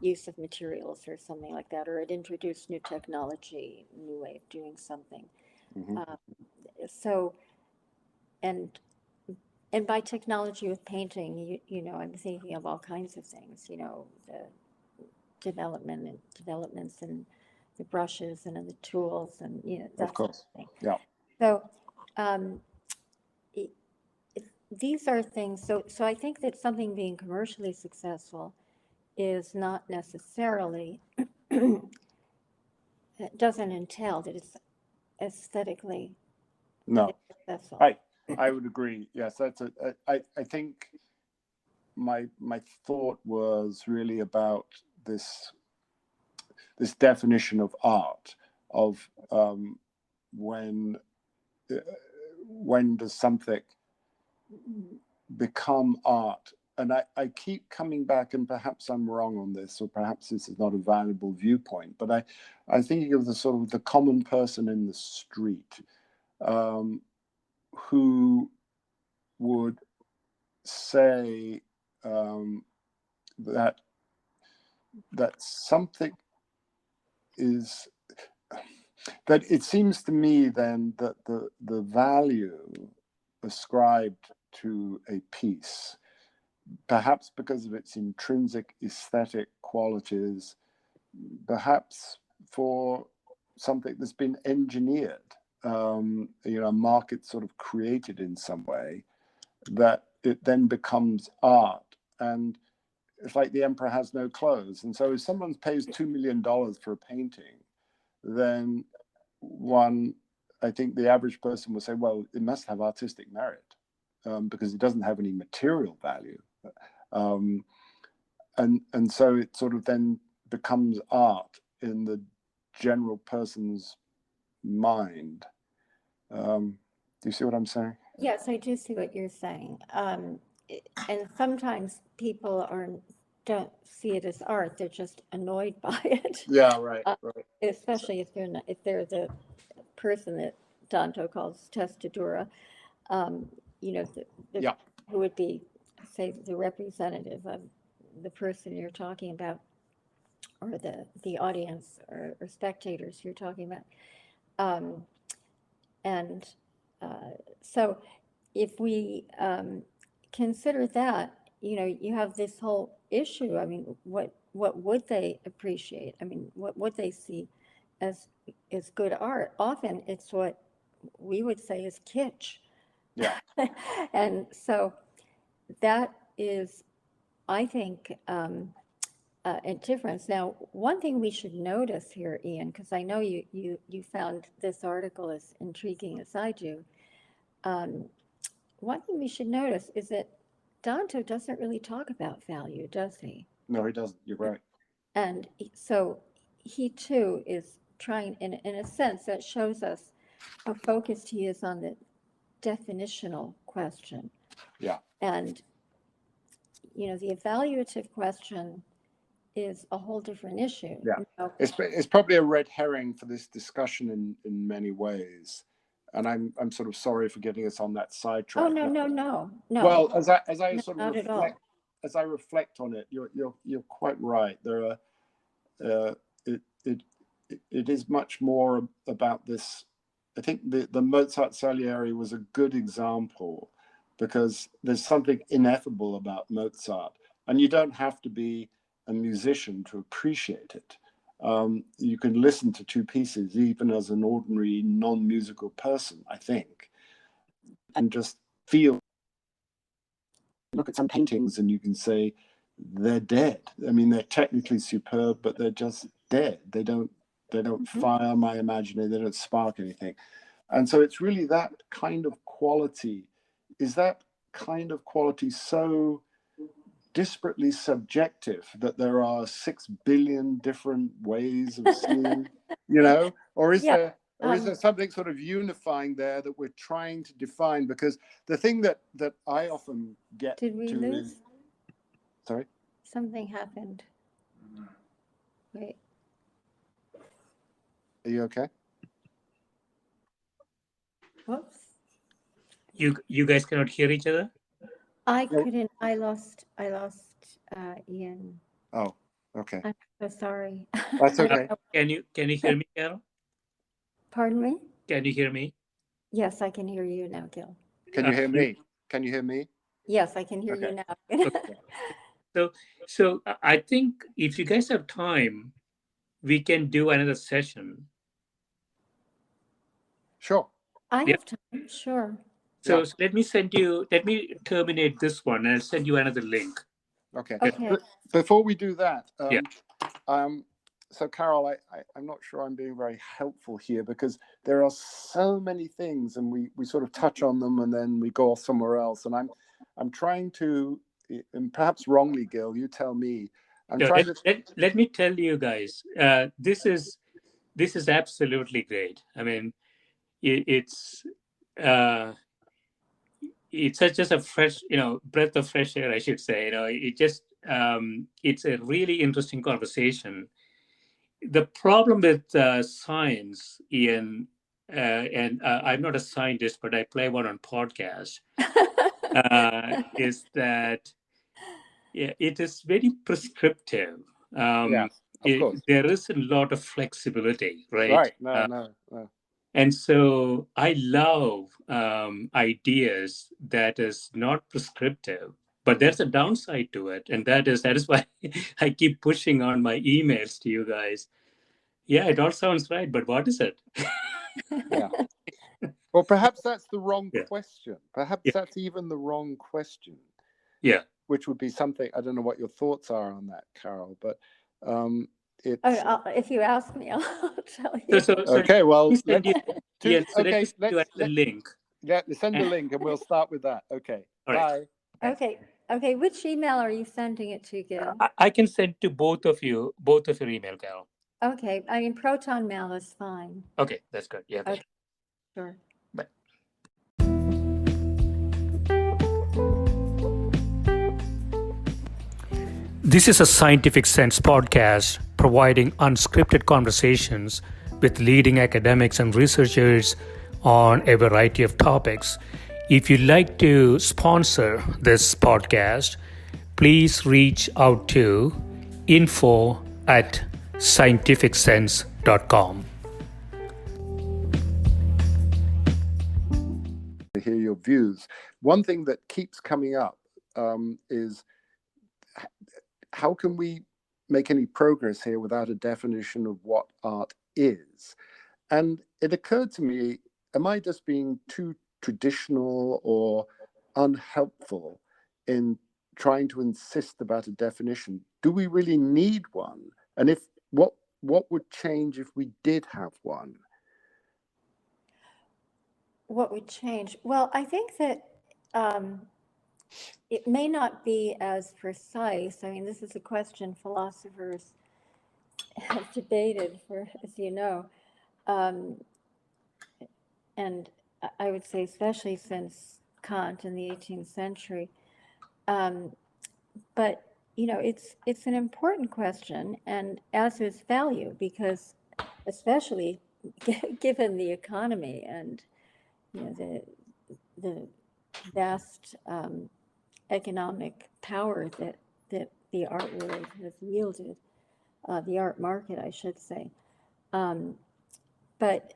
use of materials or something like that, or it introduced new technology, new way of doing something. So, and by technology with painting, I'm thinking of all kinds of things, the developments in the brushes and in the tools and, that sort of thing. Yeah. So, these are things, so I think that something being commercially successful is not necessarily, it doesn't entail that it's aesthetically successful. I would agree. Yes, I think my thought was really about this definition of art, of when does something become art? And I keep coming back, and perhaps I'm wrong on this, or perhaps this is not a valuable viewpoint, but I'm thinking of the sort of the common person in the street who would say that something is, that it seems to me then that the value ascribed to a piece, perhaps because of its intrinsic aesthetic qualities, perhaps for something that's been engineered, a market sort of created in some way, that it then becomes art. And it's like the emperor has no clothes. And so if someone pays $2 million for a painting, then I think the average person will say, well, it must have artistic merit because it doesn't have any material value. And so it sort of then becomes art in the general person's mind. Do you see what I'm saying? Yes, I do see what you're saying. And sometimes people don't see it as art; they're just annoyed by it. Yeah, right. Especially if they're the person that Danto calls testadura, who would be, say, the representative of the person you're talking about, or the audience or spectators you're talking about. So if we consider that, you have this whole issue. I mean, what would they appreciate? I mean, what would they see as good art? Often it's what we would say is kitsch. Yeah. And so that is, I think, a difference. Now, one thing we should notice here, Ian, because I know you found this article as intriguing as I do. One thing we should notice is that Danto doesn't really talk about value, does he? No, he doesn't. You're right. And so he too is trying, in a sense, that shows us how focused he is on the definitional question. Yeah. And, the evaluative question is a whole different issue. Yeah. It's probably a red herring for this discussion in many ways. And I'm sort of sorry for getting us on that sidetrack. Oh, no. Well, as I no, sort not of at all. as I reflect on it, you're quite right. There are it is much more about this. I think the Mozart Salieri was a good example because there's something ineffable about Mozart, and you don't have to be a musician to appreciate it. You can listen to two pieces even as an ordinary non-musical person, I think, and just feel. Look at some paintings and you can say they're dead. I mean, they're technically superb, but they're just dead. They don't fire my imagination. They don't spark anything. And so it's really that kind of quality. Is that kind of quality so disparately subjective that there are 6 billion different ways of seeing, or is Yeah. there something sort of unifying there that we're trying to define? Because the thing that I often get Did we to lose? is, sorry, Something happened. Wait. are you okay? Whoops. You guys cannot hear each other? I couldn't. I lost Ian. Oh, okay. I'm so sorry. That's okay. Can you hear me, Carol? Pardon me? Can you hear me? Yes, I can hear you now, Gill. Can you hear me? Can you hear me? Yes, I can hear you Okay. now. So I think if you guys have time, we can do another session. Sure. I Yeah. have time, sure. So let me terminate this one and I'll send you another link. Okay. Okay. Before we do that, Yeah. So Carol, I'm not sure I'm being very helpful here because there are so many things and we sort of touch on them and then we go off somewhere else. And I'm trying to, and perhaps wrongly, Gill, you tell me. Let me tell you guys, this is absolutely great. I mean, it's just a fresh, breath of fresh air, I should say. It's a really interesting conversation. The problem with science, Ian, and I'm not a scientist, but I play one on podcast, is that it is very prescriptive. Yes, of course. There is a lot of flexibility, right? Right. No. And so I love ideas that is not prescriptive, but there's a downside to it, and that is why I keep pushing on my emails to you guys. Yeah, it all sounds right, but what is it? Yeah. Well, perhaps that's the wrong Yeah. question. Perhaps Yeah. that's even the wrong question. Yeah. Which would be something, I don't know what your thoughts are on that, Carol, but it's... If you ask me, I'll tell you. So okay, well, let me send you a link. Yeah, send the link and we'll start with that. Okay, All right. bye. Okay. Which email are you sending it to, Gill? I can send to both of your email, Carol. Okay, I mean, Proton Mail is fine. Okay, that's good. Yeah. Okay. Sure. Bye. This is a Scientific Sense podcast providing unscripted conversations with leading academics and researchers on a variety of topics. If you'd like to sponsor this podcast, please reach out to info@scientificsense.com. To hear your views. One thing that keeps coming up is how can we make any progress here without a definition of what art is? And it occurred to me, am I just being too traditional or unhelpful in trying to insist about a definition? Do we really need one? And if what would change if we did have one? What would change? Well, I think that it may not be as precise. I mean, this is a question philosophers have debated for, as you know, and I would say especially since Kant in the 18th century. But it's an important question, and as is value, because especially given the economy and the vast economic power that the art world has wielded, the art market, I should say. But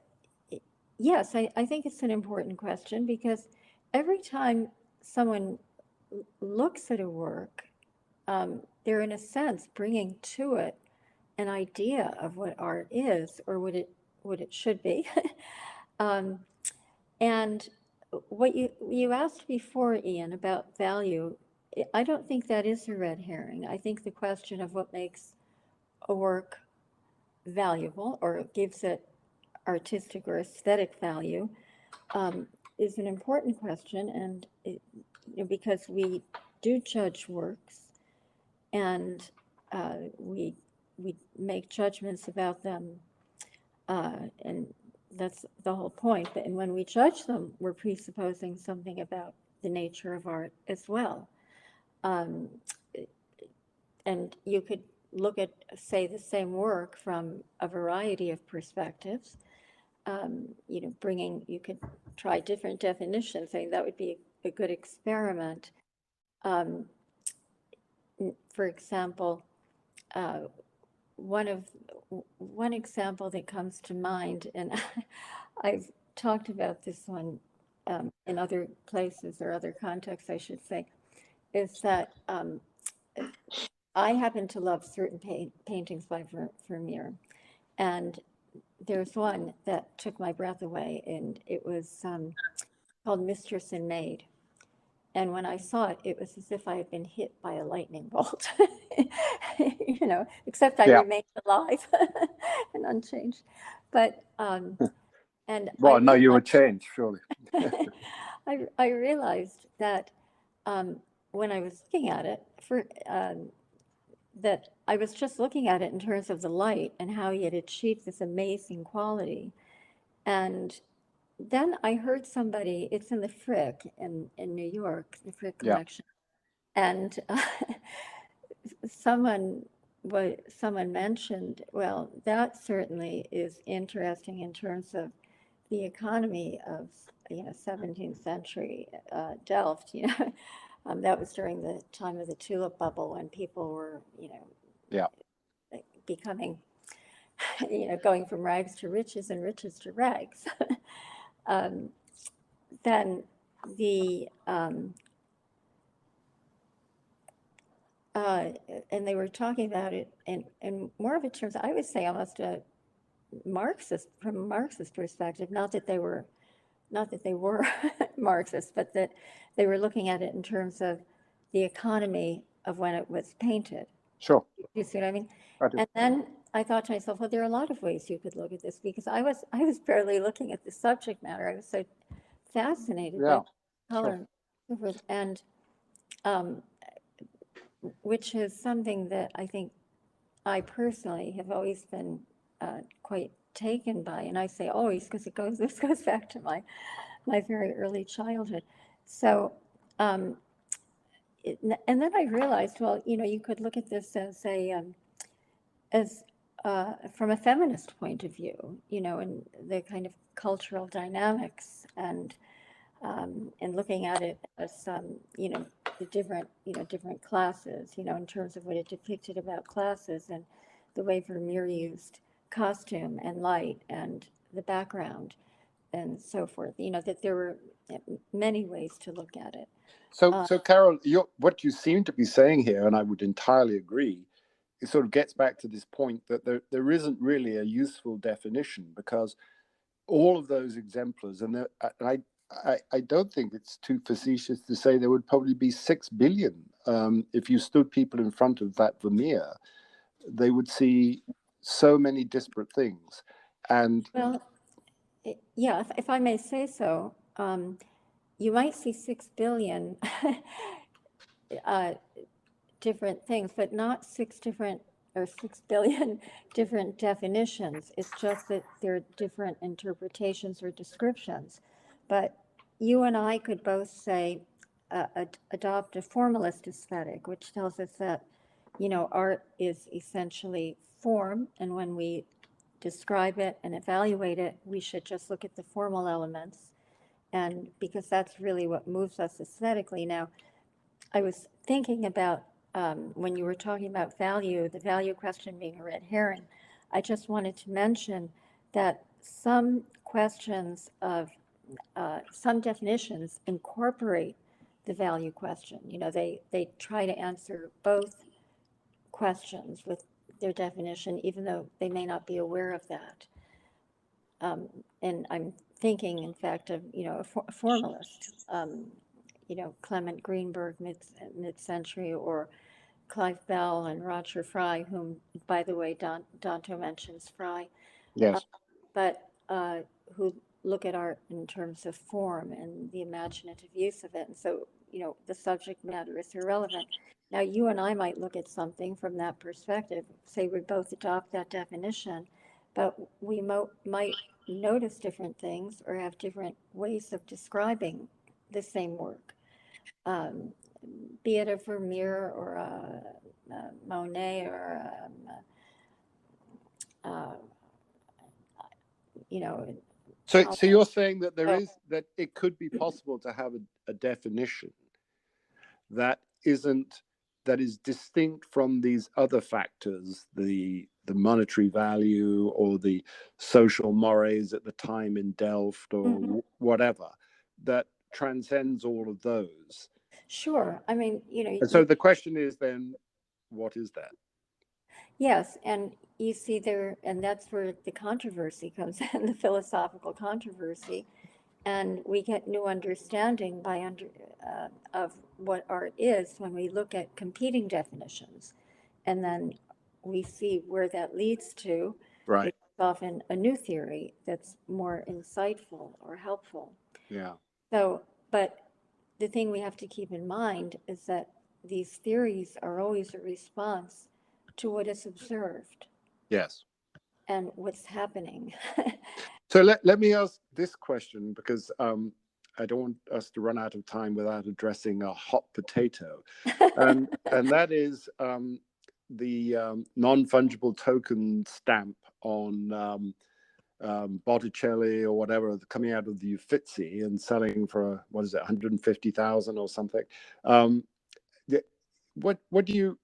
yes, I think it's an important question because every time someone looks at a work, they're in a sense bringing to it an idea of what art is or what it should be. And what you asked before, Ian, about value, I don't think that is a red herring. I think the question of what makes a work valuable or gives it artistic or aesthetic value is an important question, and because we do judge works, and we make judgments about them, and that's the whole point. But and when we judge them, we're presupposing something about the nature of art as well. And you could look at, say, the same work from a variety of perspectives. You could try different definitions. Saying that would be a good experiment. For example, one example that comes to mind, and I've talked about this one in other places or other contexts, I should say, is that I happen to love certain paintings by Vermeer, and there's one that took my breath away, and it was called Mistress and Maid. And when I saw it, it was as if I had been hit by a lightning bolt, except I remained alive and unchanged. But, and well, no, you were changed, surely. I realized that when I was looking at it, that I was just looking at it in terms of the light and how he had achieved this amazing quality. And then I heard somebody, it's in the Frick in New York, the Frick collection. And someone mentioned, well, that certainly is interesting in terms of the economy of 17th century Delft. That was during the time of the tulip bubble when people were becoming going from rags to riches and riches to rags. Then the and they were talking about it in more of a terms, I would say almost a Marxist, from a Marxist perspective, not that they were Marxist, but that they were looking at it in terms of the economy of when it was painted. Sure. You see what I mean? I do. And then I thought to myself, well, there are a lot of ways you could look at this, because I was barely looking at the subject matter. I was so fascinated by color, sure. And which is something that I think I personally have always been quite taken by. And I say always because this goes back to my very early childhood. So, and then I realized, well, you could look at this as from a feminist point of view, and the kind of cultural dynamics, and looking at it as the different classes, in terms of what it depicted about classes, and the way Vermeer used costume and light and the background and so forth, that there were many ways to look at it. So Carol, what you seem to be saying here, and I would entirely agree, it sort of gets back to this point that there isn't really a useful definition, because all of those exemplars, and I don't think it's too facetious to say there would probably be 6 billion. If you stood people in front of that Vermeer, they would see so many disparate things. And well, yeah, if I may say so, you might see 6 billion different things, but not 6 billion different definitions. It's just that there are different interpretations or descriptions. But you and I could both say, adopt a formalist aesthetic, which tells us that, art is essentially form, and when we describe it and evaluate it, we should just look at the formal elements, and because that's really what moves us aesthetically. Now, I was thinking about when you were talking about value, the value question being a red herring, I just wanted to mention that some questions of, some definitions incorporate the value question. They try to answer both questions with their definition, even though they may not be aware of that. And I'm thinking, in fact, of, a formalist, Clement Greenberg, mid-century, or Clive Bell and Roger Fry, whom, by the way, Danto mentions Fry. yes, But who look at art in terms of form and the imaginative use of it. And so, the subject matter is irrelevant. Now, you and I might look at something from that perspective, say we both adopt that definition, but we might notice different things or have different ways of describing the same work, um, be it a Vermeer or a Monet or you know, So you're saying that so that it could be possible to have a definition that is distinct from these other factors, the monetary value or the social mores at the time in Delft or mhm. whatever, that transcends all of those. Sure. I mean, And so the question is then, what is that? yes, and you see there, and that's where the controversy comes in, the philosophical controversy, and we get new understanding of what art is when we look at competing definitions, and then we see where that leads to, which Right. is often a new theory that's more insightful or helpful. Yeah. So, but the thing we have to keep in mind is that these theories are always a response to what is observed Yes. and what's happening. So let me ask this question, because I don't want us to run out of time without addressing a hot potato, and that is the non-fungible token stamp on Botticelli or whatever coming out of the Uffizi and selling for, what is it, 150,000 or something. What do you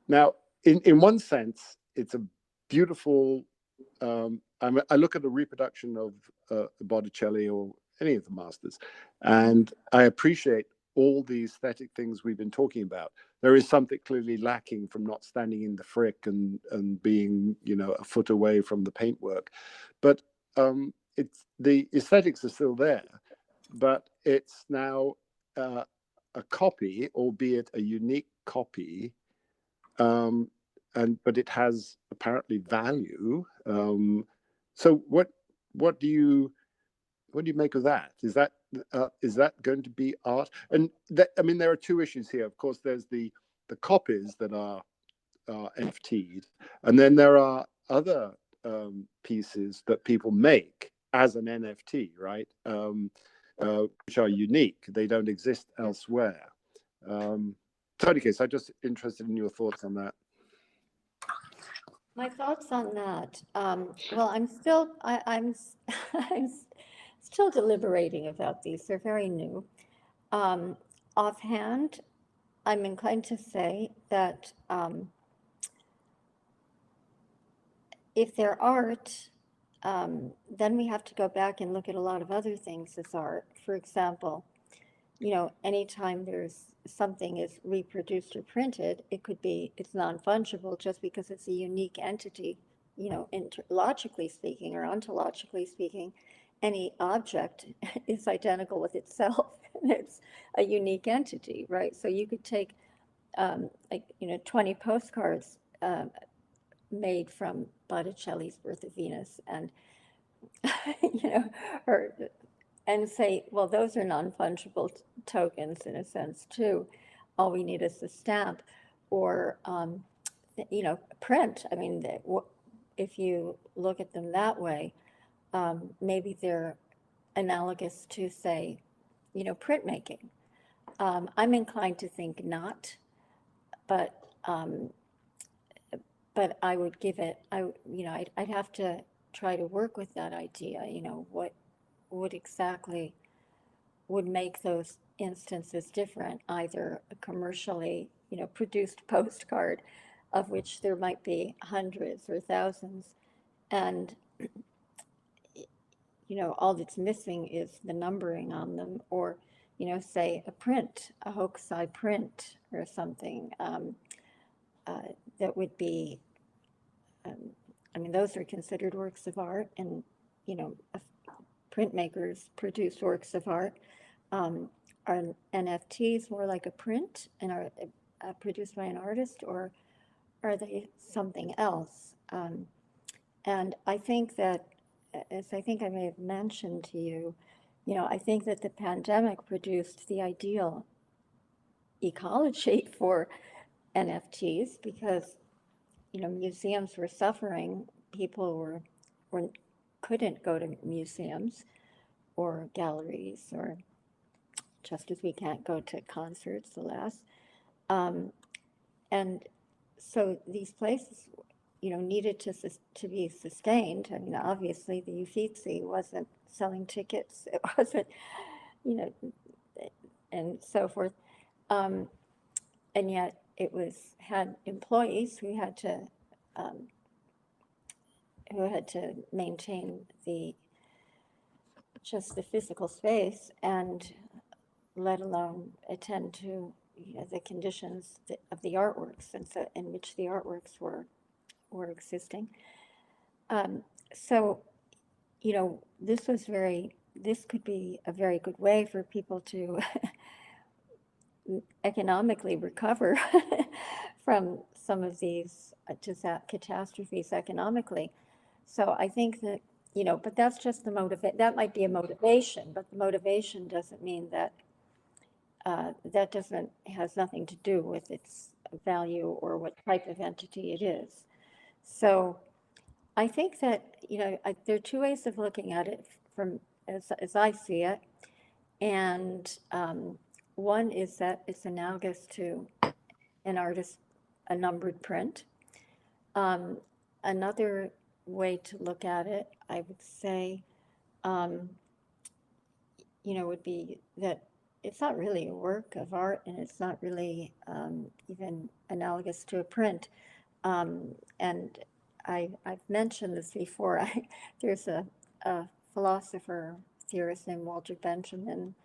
now? In one sense, it's a beautiful. I look at a reproduction of Botticelli or any of the masters, and I appreciate all the aesthetic things we've been talking about. There is something clearly lacking from not standing in the frick and being, a foot away from the paintwork, but it's the aesthetics are still there, but it's now a copy, albeit a unique copy, but it has apparently value. So what do you make of that? Is that going to be art? And I mean, there are two issues here. Of course, there's the copies that are NFT'd, and then there are other pieces that people make as an NFT, right? Which are unique. They don't exist elsewhere. So, any case, I'm just interested in your thoughts on that. My thoughts on that. Well, I'm still I'm still deliberating about these. They're very new. Um, Offhand, I'm inclined to say that if they're art, then we have to go back and look at a lot of other things as art. For example, anytime there's something is reproduced or printed, it's non-fungible just because it's a unique entity, logically speaking or ontologically speaking, any object is identical with itself and it's a unique entity, right? So you could take 20 postcards made from Botticelli's Birth of Venus and, or and say, well, those are non-fungible tokens in a sense too. All we need is the stamp or, print. I mean, if you look at them that way, maybe they're analogous to, say, printmaking. I'm inclined to think not, but I would give it, I'd have to try to work with that idea, what exactly would make those instances different, either a commercially, produced postcard, of which there might be hundreds or thousands, and all that's missing is the numbering on them, or say a print, a hokusai print or something, that would be, I mean, those are considered works of art, and printmakers produce works of art. Are NFTs more like a print and are produced by an artist, or are they something else? And I think that as I think I may have mentioned to you, I think that the pandemic produced the ideal ecology for NFTs because, museums were suffering. People were couldn't go to museums or galleries, or just as we can't go to concerts, alas. Um, and so these places, needed to be sustained. I mean, obviously, the Uffizi wasn't selling tickets. It wasn't, you know, and so forth. Um, and yet, had employees um, who had to maintain just the physical space, and let alone attend to the conditions of the artworks, and so in which the artworks were existing. So, this could be a very good way for people to economically recover from some of these catastrophes economically. So I think that, but that's just that might be a motivation, but the motivation doesn't mean that has nothing to do with its value or what type of entity it is. So I think that, there are two ways of looking at it as I see it. And one is that it's analogous to a numbered print. Another way to look at it, I would say, would be that it's not really a work of art, and it's not really even analogous to a print. And I've mentioned this before. There's a philosopher theorist named Walter Benjamin,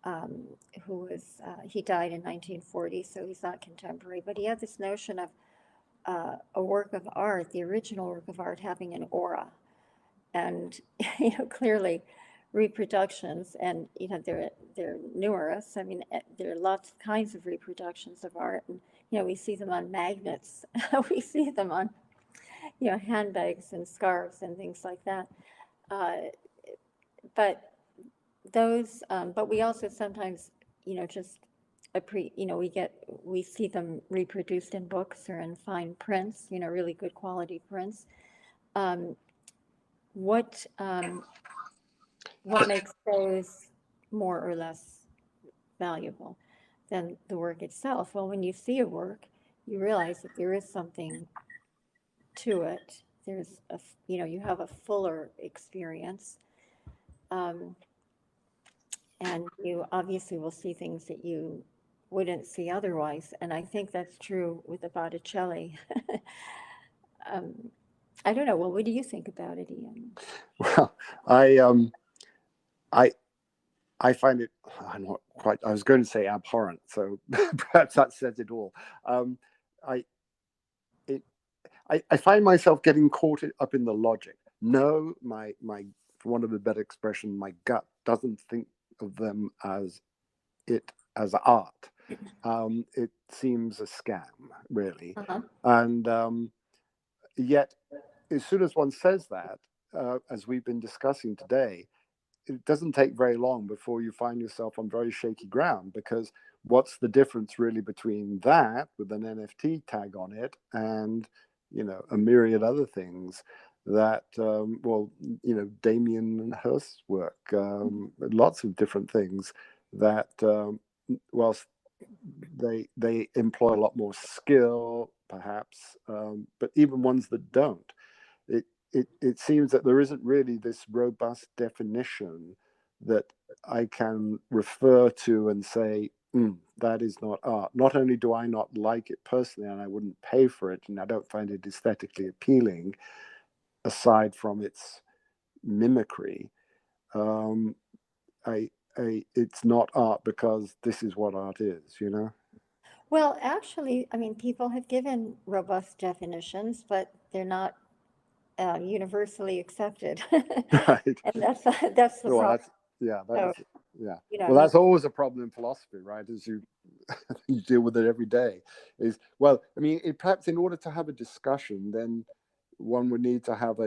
he died in 1940, so he's not contemporary, but he had this notion of a work of art, the original work of art, having an aura. And, clearly reproductions, and, they're numerous. I mean, there are lots of kinds of reproductions of art, and, we see them on magnets. We see them on, handbags and scarves and things like that. But but we also sometimes, just we see them reproduced in books or in fine prints, really good quality prints. What makes those more or less valuable than the work itself? Well, when you see a work, you realize that there is something to it. You have a fuller experience. And you obviously will see things that you wouldn't see otherwise. And I think that's true with the Botticelli. I don't know. Well, what do you think about it, Ian? Well, I find it, I'm not quite, I was going to say abhorrent, so perhaps that says it all. I find myself getting caught up in the logic. No, for want of a better expression, my gut doesn't think of them as art. It seems a scam, really. And yet, as soon as one says that, as we've been discussing today, it doesn't take very long before you find yourself on very shaky ground, because what's the difference really between that with an NFT tag on it and, a myriad other things that, Damien Hirst's work, lots of different things that, whilst they employ a lot more skill, perhaps, but even ones that don't, it seems that there isn't really this robust definition that I can refer to and say, that is not art. Not only do I not like it personally, and I wouldn't pay for it, and I don't find it aesthetically appealing, aside from its mimicry, it's not art because this is what art is, Well, actually, I mean, people have given robust definitions, but they're not universally accepted. Right. And that's the problem. Well, that's always a problem in philosophy, right? As you deal with it every day. Perhaps in order to have a discussion, then one would need to have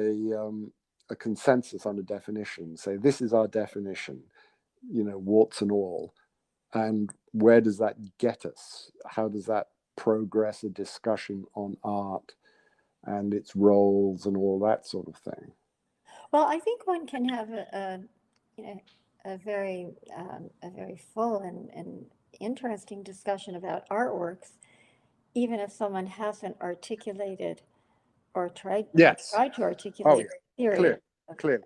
a consensus on a definition, say this is our definition, warts and all, and where does that get us? How does that progress a discussion on art and its roles and all that sort of thing? Well, I think one can have a very full and interesting discussion about artworks, even if someone hasn't articulated or tried Yes. to articulate theory Clearly.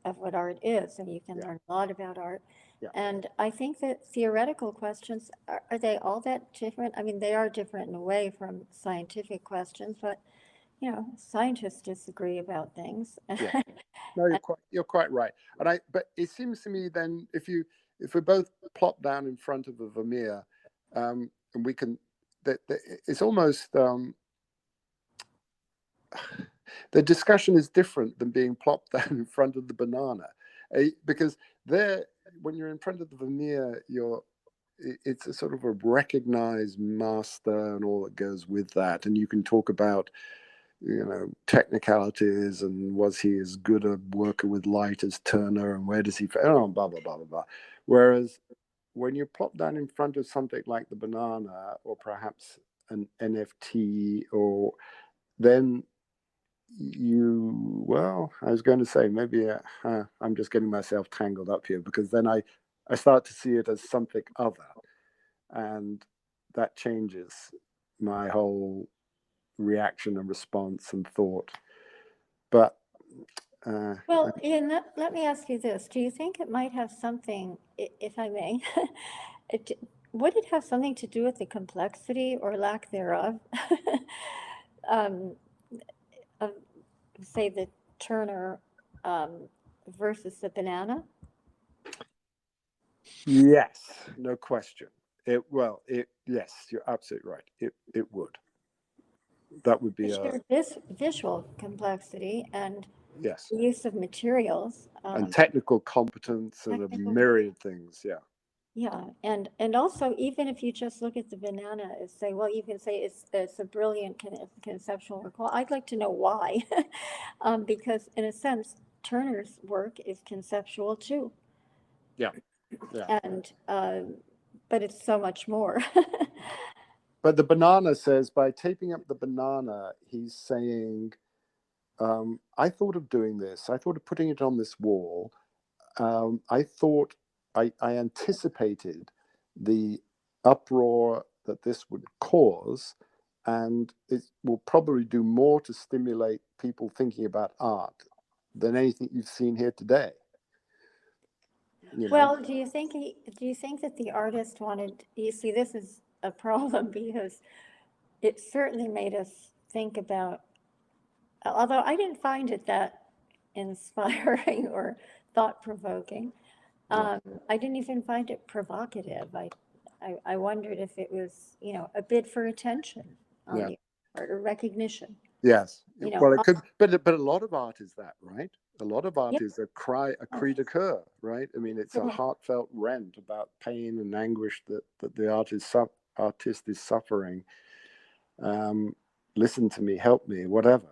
of what art is, and you can learn a lot about art. Yeah. And I think that theoretical questions, are they all that different? I mean, they are different in a way from scientific questions, but scientists disagree about things. Yeah. No, you're quite right. But it seems to me then, if we both plop down in front of a Vermeer, and we can, it's almost the discussion is different than being plopped down in front of the banana, because there, when you're in front of the Vermeer, it's a sort of a recognized master and all that goes with that, and you can talk about technicalities and was he as good a worker with light as Turner and where does he blah blah blah blah blah. Whereas when you plop down in front of something like the banana or perhaps an NFT, or then I was going to say maybe I'm just getting myself tangled up here, because then I start to see it as something other, and that changes my whole reaction and response and thought. But well, Ian, let me ask you this. Do you think it might have something, if I may, would it have something to do with the complexity or lack thereof of, say, the Turner versus the banana? Yes, no question. Yes, you're absolutely right. It would. That would be this visual complexity and yes, the use of materials and technical competence and a myriad things. Yeah, and also, even if you just look at the banana and say, well, you can say it's a brilliant conceptual work. Well, I'd like to know why, because in a sense, Turner's work is conceptual too. Yeah. And but it's so much more. But the banana says, by taping up the banana, he's saying, I thought of doing this. I thought of putting it on this wall. I thought I anticipated the uproar that this would cause, and it will probably do more to stimulate people thinking about art than anything you've seen here today. Well, do you think that the artist wanted? You see, this is a problem because it certainly made us think about. Although I didn't find it that inspiring or thought-provoking. I didn't even find it provocative. I wondered if it was, a bid for attention on or recognition. Yes. Well, it could, but a lot of art is that, right? A lot of art is a cri de coeur, right? I mean, it's a heartfelt rant about pain and anguish that the artist is suffering. Listen to me, help me, whatever,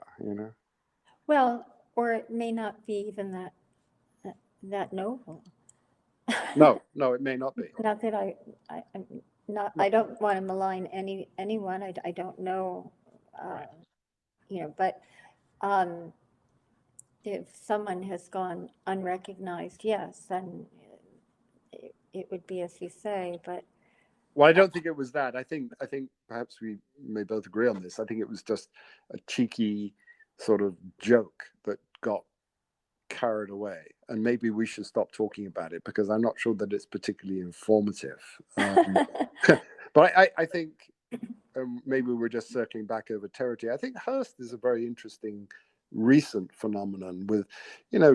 Well, or it may not be even that noble. No, it may not be. Not that I'm not. I don't want to malign anyone. I don't know, but if someone has gone unrecognized, yes, then it would be as you say. But well, I don't think it was that. I think perhaps we may both agree on this. I think it was just a cheeky sort of joke that got carried away, and maybe we should stop talking about it because I'm not sure that it's particularly informative. But I think maybe we're just circling back over territory. I think Hearst is a very interesting recent phenomenon with,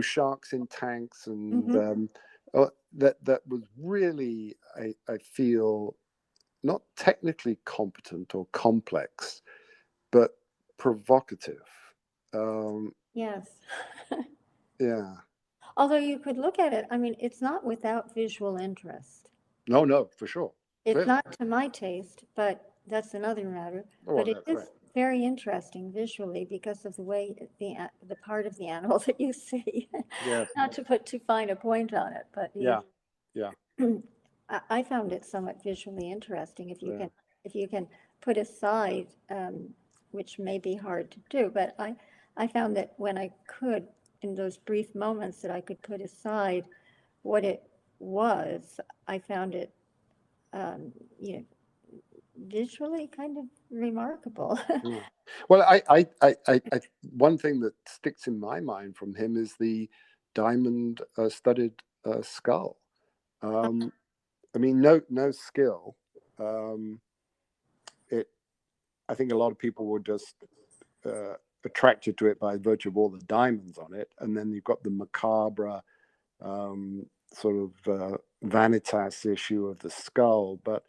sharks in tanks and that was really, I feel, not technically competent or complex, but provocative. yes. Yeah. Although you could look at it, I mean, it's not without visual interest. No, for sure. It's not to my taste, but that's another matter. But very interesting visually because of the way the part of the animal that you see. Yes. Not to put too fine a point on it, but Yeah. Yeah. I found it somewhat visually interesting. Yeah. If you can put aside, which may be hard to do, but I found that when I could, in those brief moments that I could put aside what it was, I found it, you know, visually kind of remarkable. Yeah. Well, one thing that sticks in my mind from him is the diamond studded skull. I mean, no skill. It. I think a lot of people were just attracted to it by virtue of all the diamonds on it, and then you've got the macabre sort of vanitas issue of the skull. But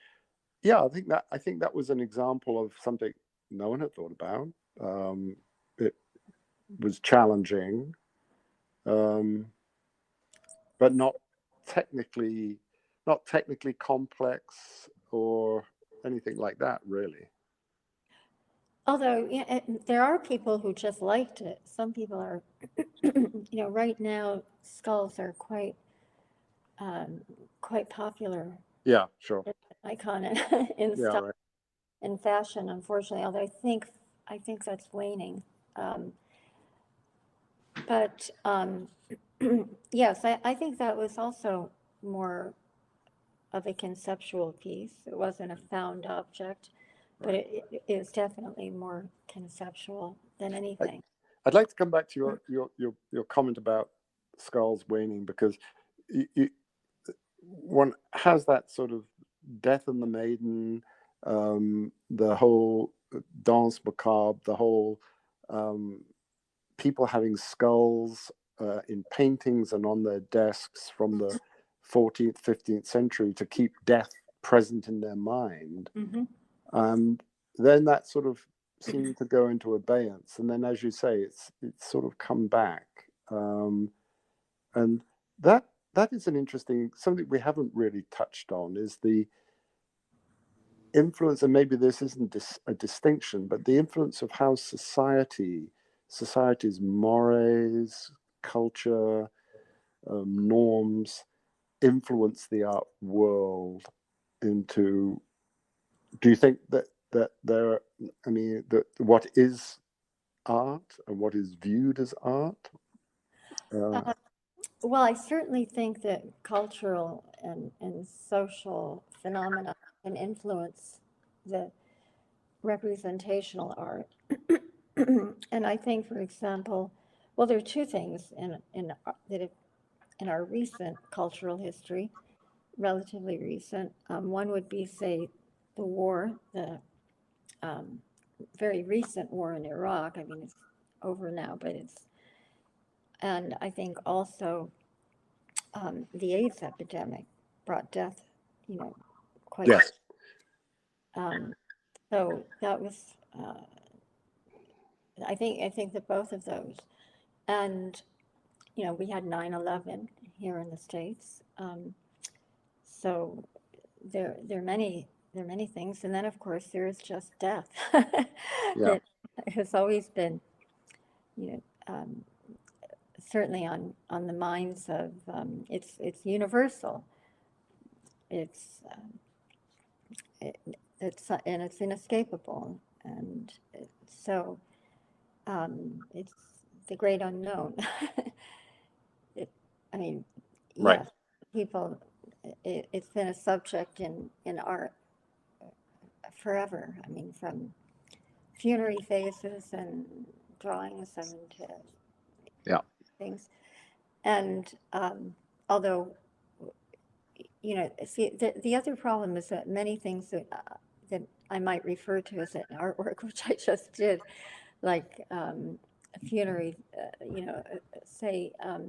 yeah, I think that was an example of something no one had thought about. It was challenging, but not technically complex or anything like that, really. Although, yeah, there are people who just liked it. Some people are, right now skulls are quite popular, Yeah, sure. icon in Yeah, style, right. in fashion, unfortunately. Although I think that's waning. But yes, I think that was also more of a conceptual piece. It wasn't a found object, but it is definitely more conceptual than anything. I'd like to come back to your comment about skulls waning, because one has that sort of Death and the Maiden, the whole Danse Macabre, the whole people having skulls in paintings and on their desks from the 14th, 15th century to keep death present in their mind. And then that sort of seemed to go into abeyance. And then, as you say, it's sort of come back. And that is an interesting, something we haven't really touched on, is the influence, and maybe this isn't a distinction, but the influence of how society's mores, culture, norms influence the art world into. Do you think that there? I mean, that what is art and what is viewed as art? Well, I certainly think that cultural and social phenomena can influence the representational art. And I think, for example, well, there are two things in our recent cultural history, relatively recent. One would be, say, the very recent war in Iraq. I mean, it's over now, but and I think also the AIDS epidemic brought death, quite. Yes. So that was, I think that both of those, and we had 9/11 here in the States. So there are many things, and then of course there is just death. Yeah. That has always been, you know, um, certainly on the minds of, it's universal. It's and it's inescapable, and so it's the great unknown. I mean, Right. yes, people. It's been a subject in art forever. I mean, from funerary faces and drawings and Yeah. things, and although see, the other problem is that many things that I might refer to as an artwork, which I just did, like funerary, say a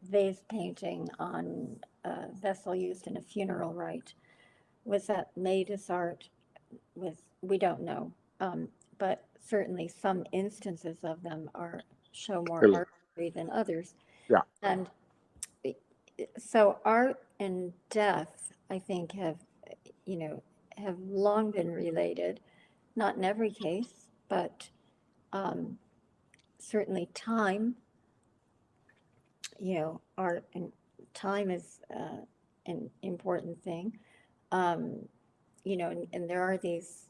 vase painting on a vessel used in a funeral rite. Was that made as art? We don't know, but certainly some instances of them show more Brilliant. artistry than others, Yeah. and so art and death, I think, have long been related. not in every case, but certainly time, art and time is an important thing. And there are these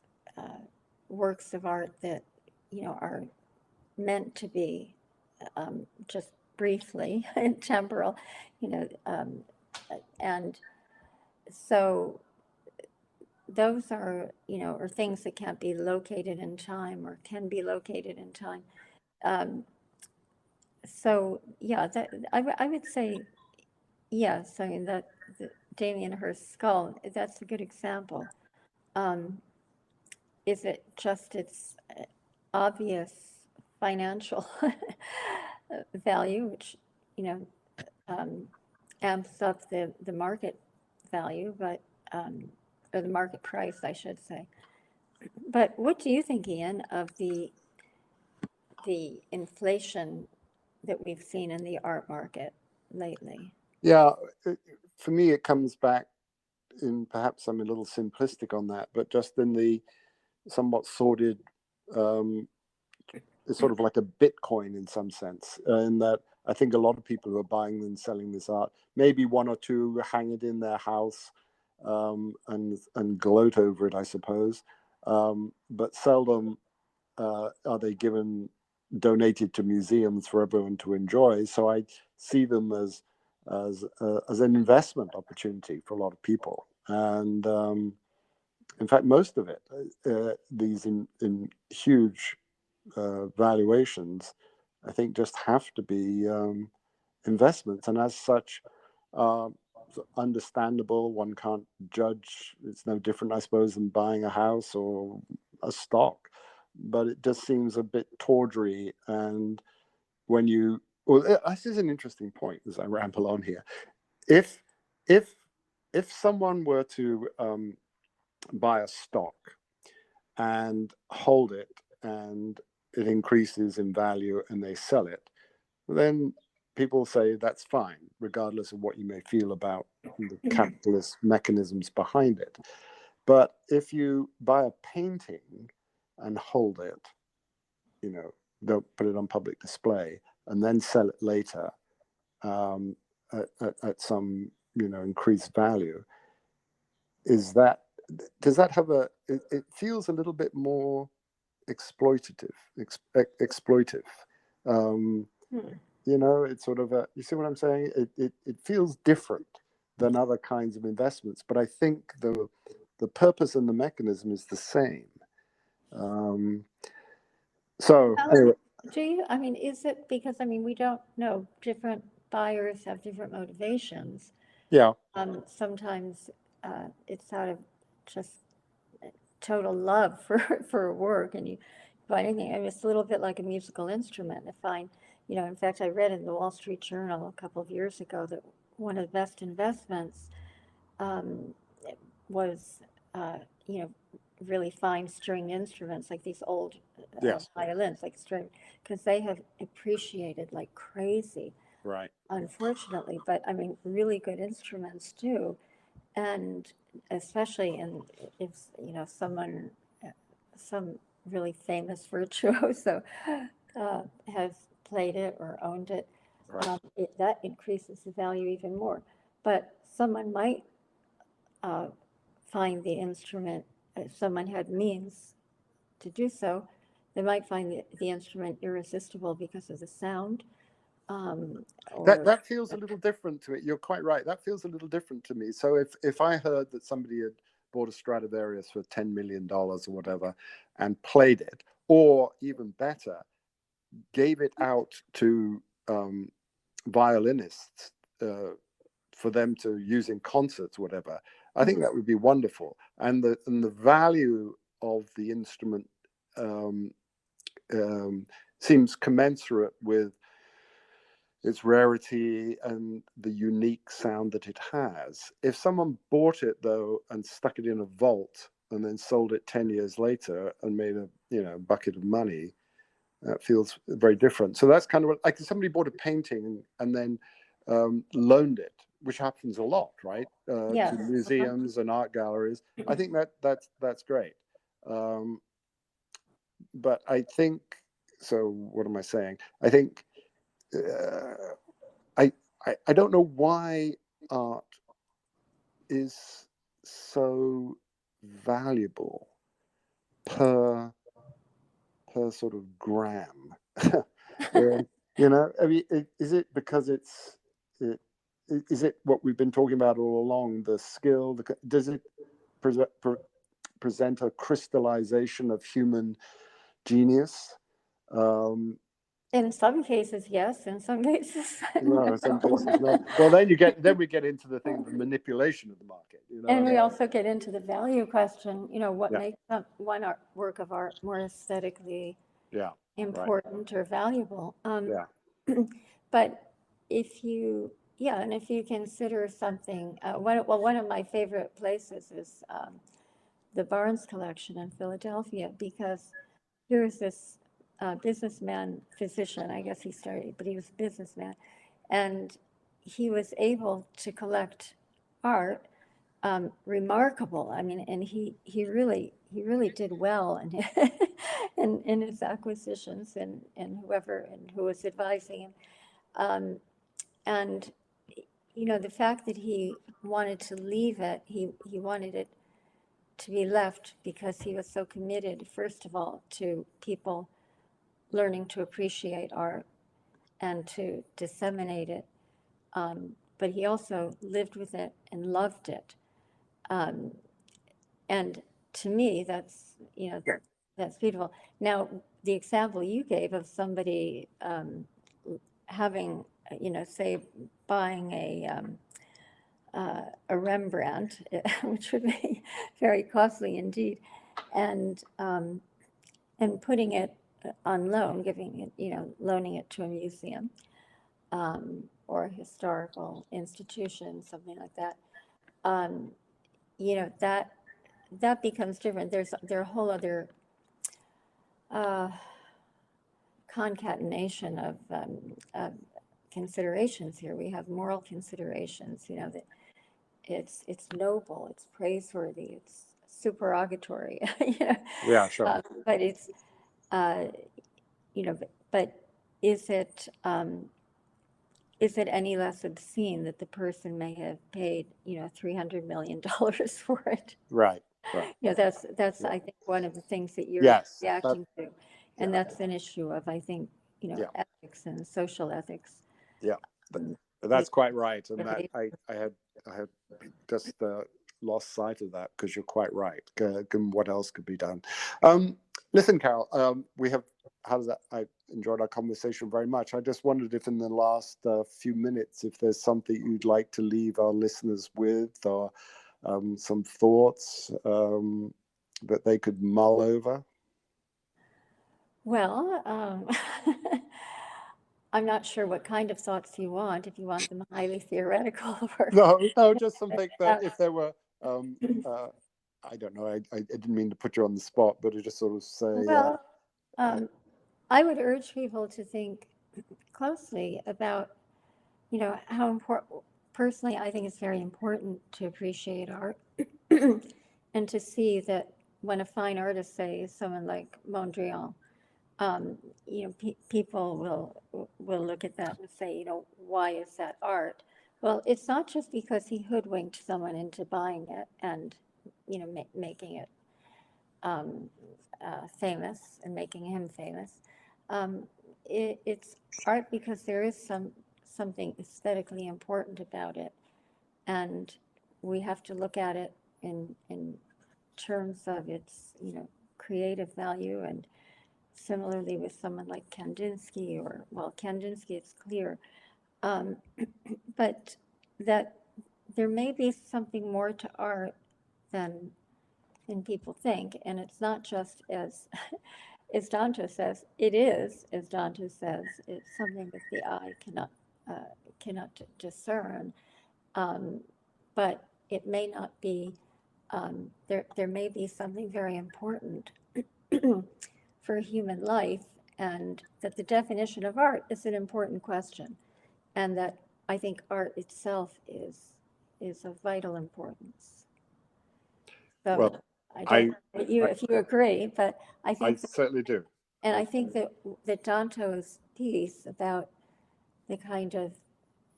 works of art that, are meant to be just briefly and temporal, and so those are, are things that can't be located in time or can be located in time. So yeah, that I would say yes. I mean that Damien Hirst's skull, that's a good example. Is it just its obvious financial value, which amps up the market value, but or the market price, I should say. But what do you think, Ian, of the inflation that we've seen in the art market lately? Yeah, for me, it comes back in, perhaps I'm a little simplistic on that, but just in the somewhat sordid, it's sort of like a Bitcoin in some sense, in that I think a lot of people who are buying and selling this art, maybe one or two hang it in their house and gloat over it, I suppose, but seldom are they donated to museums for everyone to enjoy. So I see them as an investment opportunity for a lot of people. And in fact, most of it, these in huge valuations, I think just have to be investments, and as such, understandable. One can't judge. It's no different, I suppose, than buying a house or a stock, but it just seems a bit tawdry. And this is an interesting point as I ramble on here. If someone were to buy a stock and hold it, and it increases in value and they sell it, then people say that's fine, regardless of what you may feel about the capitalist mechanisms behind it. But if you buy a painting and hold it, don't put it on public display, and then sell it later at some increased value, does that have it feels a little bit more exploitative. It's sort of you see what I'm saying? It feels different than other kinds of investments, but I think the purpose and the mechanism is the same. Anyway. Is it because, we don't know, different buyers have different motivations. Yeah. Sometimes it's out of just total love for work, and you buy anything. It's a little bit like a musical instrument. In fact, I read in the Wall Street Journal a couple of years ago that one of the best investments was, really fine string instruments, like these old violins, like string, because they have appreciated like crazy. Right. Unfortunately, but really good instruments too. And especially if some really famous virtuoso has played it or owned it, right. That increases the value even more. But someone might find the instrument, if someone had means to do so, they might find the instrument irresistible because of the sound. That feels a little different to it. You're quite right. That feels a little different to me. So if I heard that somebody had bought a Stradivarius for $10 million or whatever and played it, or even better, gave it out to violinists for them to use in concerts, whatever, I think that would be wonderful. And the value of the instrument seems commensurate with its rarity and the unique sound that it has. If someone bought it though and stuck it in a vault and then sold it 10 years later and made a bucket of money, that feels very different. So that's kind of like somebody bought a painting and then loaned it, which happens a lot, right? To museums and art galleries. I think that's great. but I think, so what am I saying? I think, I don't know why art is so valuable per sort of gram. You know, I mean, is it because is it what we've been talking about all along, the skill, does it present a crystallization of human genius? In some cases, yes. In some cases, No, in some cases not. Well, then we get into the thing of the manipulation of the market. You know, and we also get into the value question. You know, what Yeah. makes one work of art more aesthetically Yeah. important or valuable? Yeah. But if you, and if you consider something, one of my favorite places is the Barnes collection in Philadelphia, because here's this businessman, physician, I guess he started, but he was a businessman, and he was able to collect art, remarkable. I mean, and he really did well in his acquisitions, and who was advising him. And you know, the fact that he wanted to leave it, he wanted it to be left because he was so committed, first of all, to people learning to appreciate art and to disseminate it. But he also lived with it and loved it. And to me, that's, that's beautiful. Now, the example you gave of somebody having, say, buying a Rembrandt, which would be very costly indeed, and putting it on loan, giving it, loaning it to a museum or a historical institution, something like that. That becomes different. There are a whole other concatenation of considerations here. We have moral considerations, that it's noble, it's praiseworthy, it's supererogatory. Yeah, sure. But it's but is it any less obscene that the person may have paid $300 million for it? Right. That's I think one of the things that you're Yes, reacting to, and that's an issue of, I think, ethics and social ethics. Yeah, that's quite right, and that I had just lost sight of that, because you're quite right. What else could be done? Listen, Carol, I enjoyed our conversation very much. I just wondered if in the last few minutes, if there's something you'd like to leave our listeners with, or some thoughts that they could mull over. Well, I'm not sure what kind of thoughts you want, if you want them highly theoretical. No, just something that if there were, I don't know, I didn't mean to put you on the spot, but to just sort of say. Well, I would urge people to think closely about, how important, personally, I think it's very important to appreciate art and to see that when a fine artist, say, someone like Mondrian, people will look at that and say, why is that art? Well, it's not just because he hoodwinked someone into buying it and, making it famous and making him famous. It's art because there is something aesthetically important about it, and we have to look at it in terms of its creative value. And similarly with someone like Kandinsky, Kandinsky, it's clear, but that there may be something more to art than people think, and it's not just as Dante says. It is, as Dante says, it's something that the eye cannot discern, but it may not be. There may be something very important for human life, and that the definition of art is an important question, and that I think art itself is of vital importance. So, Well, I I, don't know if you agree, but I I think, certainly do. and I think that Danto's piece about the kind of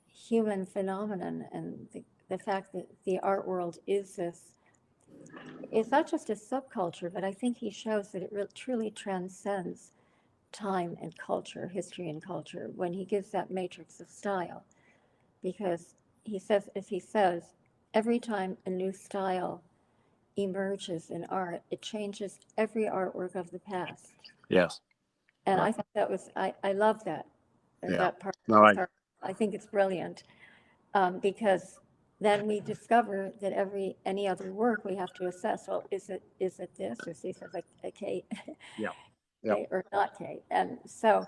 human phenomenon and the fact that the art world is this, it's not just a subculture, but I think he shows that it truly transcends time and culture, history and culture, when he gives that matrix of style. Because he says, as he says, every time a new style emerges in art, it changes every artwork of the past. Yes. And Right. I thought that was, I love that, Yeah. that part No, of his art. I think it's brilliant, because then we discover that any other work we have to assess, well, is it this, or is it like a Kate, Yeah. Yeah. or not Kate? And so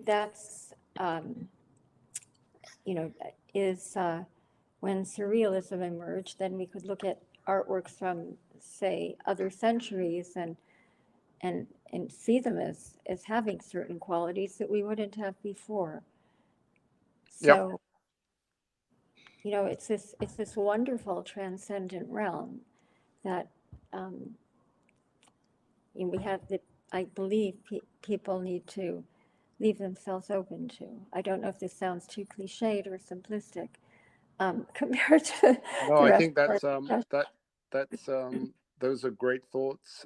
that's, is when surrealism emerged, then we could look at artworks from, say, other centuries and see them as having certain qualities that we wouldn't have before. So, it's this wonderful transcendent realm that we have that I believe people need to leave themselves open to. I don't know if this sounds too cliched or simplistic compared to No, the I rest think of our that's those are great thoughts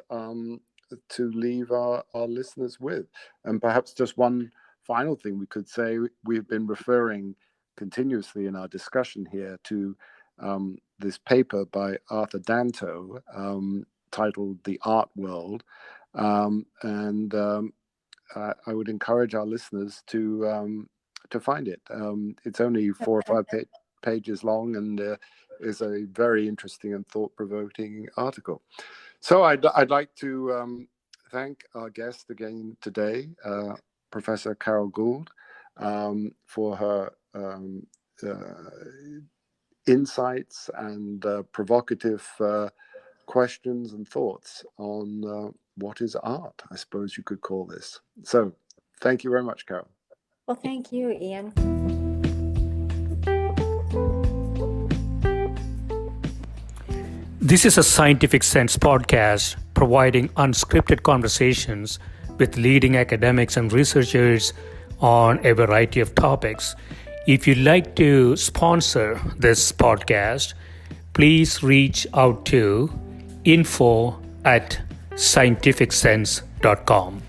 to leave our listeners with. And perhaps just one final thing we could say, we've been referring continuously in our discussion here to this paper by Arthur Danto titled "The Art World," and I would encourage our listeners to find it. It's only 4 or 5 pages long, and is a very interesting and thought-provoking article. So I'd like to thank our guest again today, Professor Carol Gould, for her insights and provocative questions and thoughts on what is art, I suppose you could call this. So thank you very much, Carol. Well, thank you, Ian. This is a Scientific Sense podcast providing unscripted conversations with leading academics and researchers on a variety of topics. If you'd like to sponsor this podcast, please reach out to info@scientificsense.com.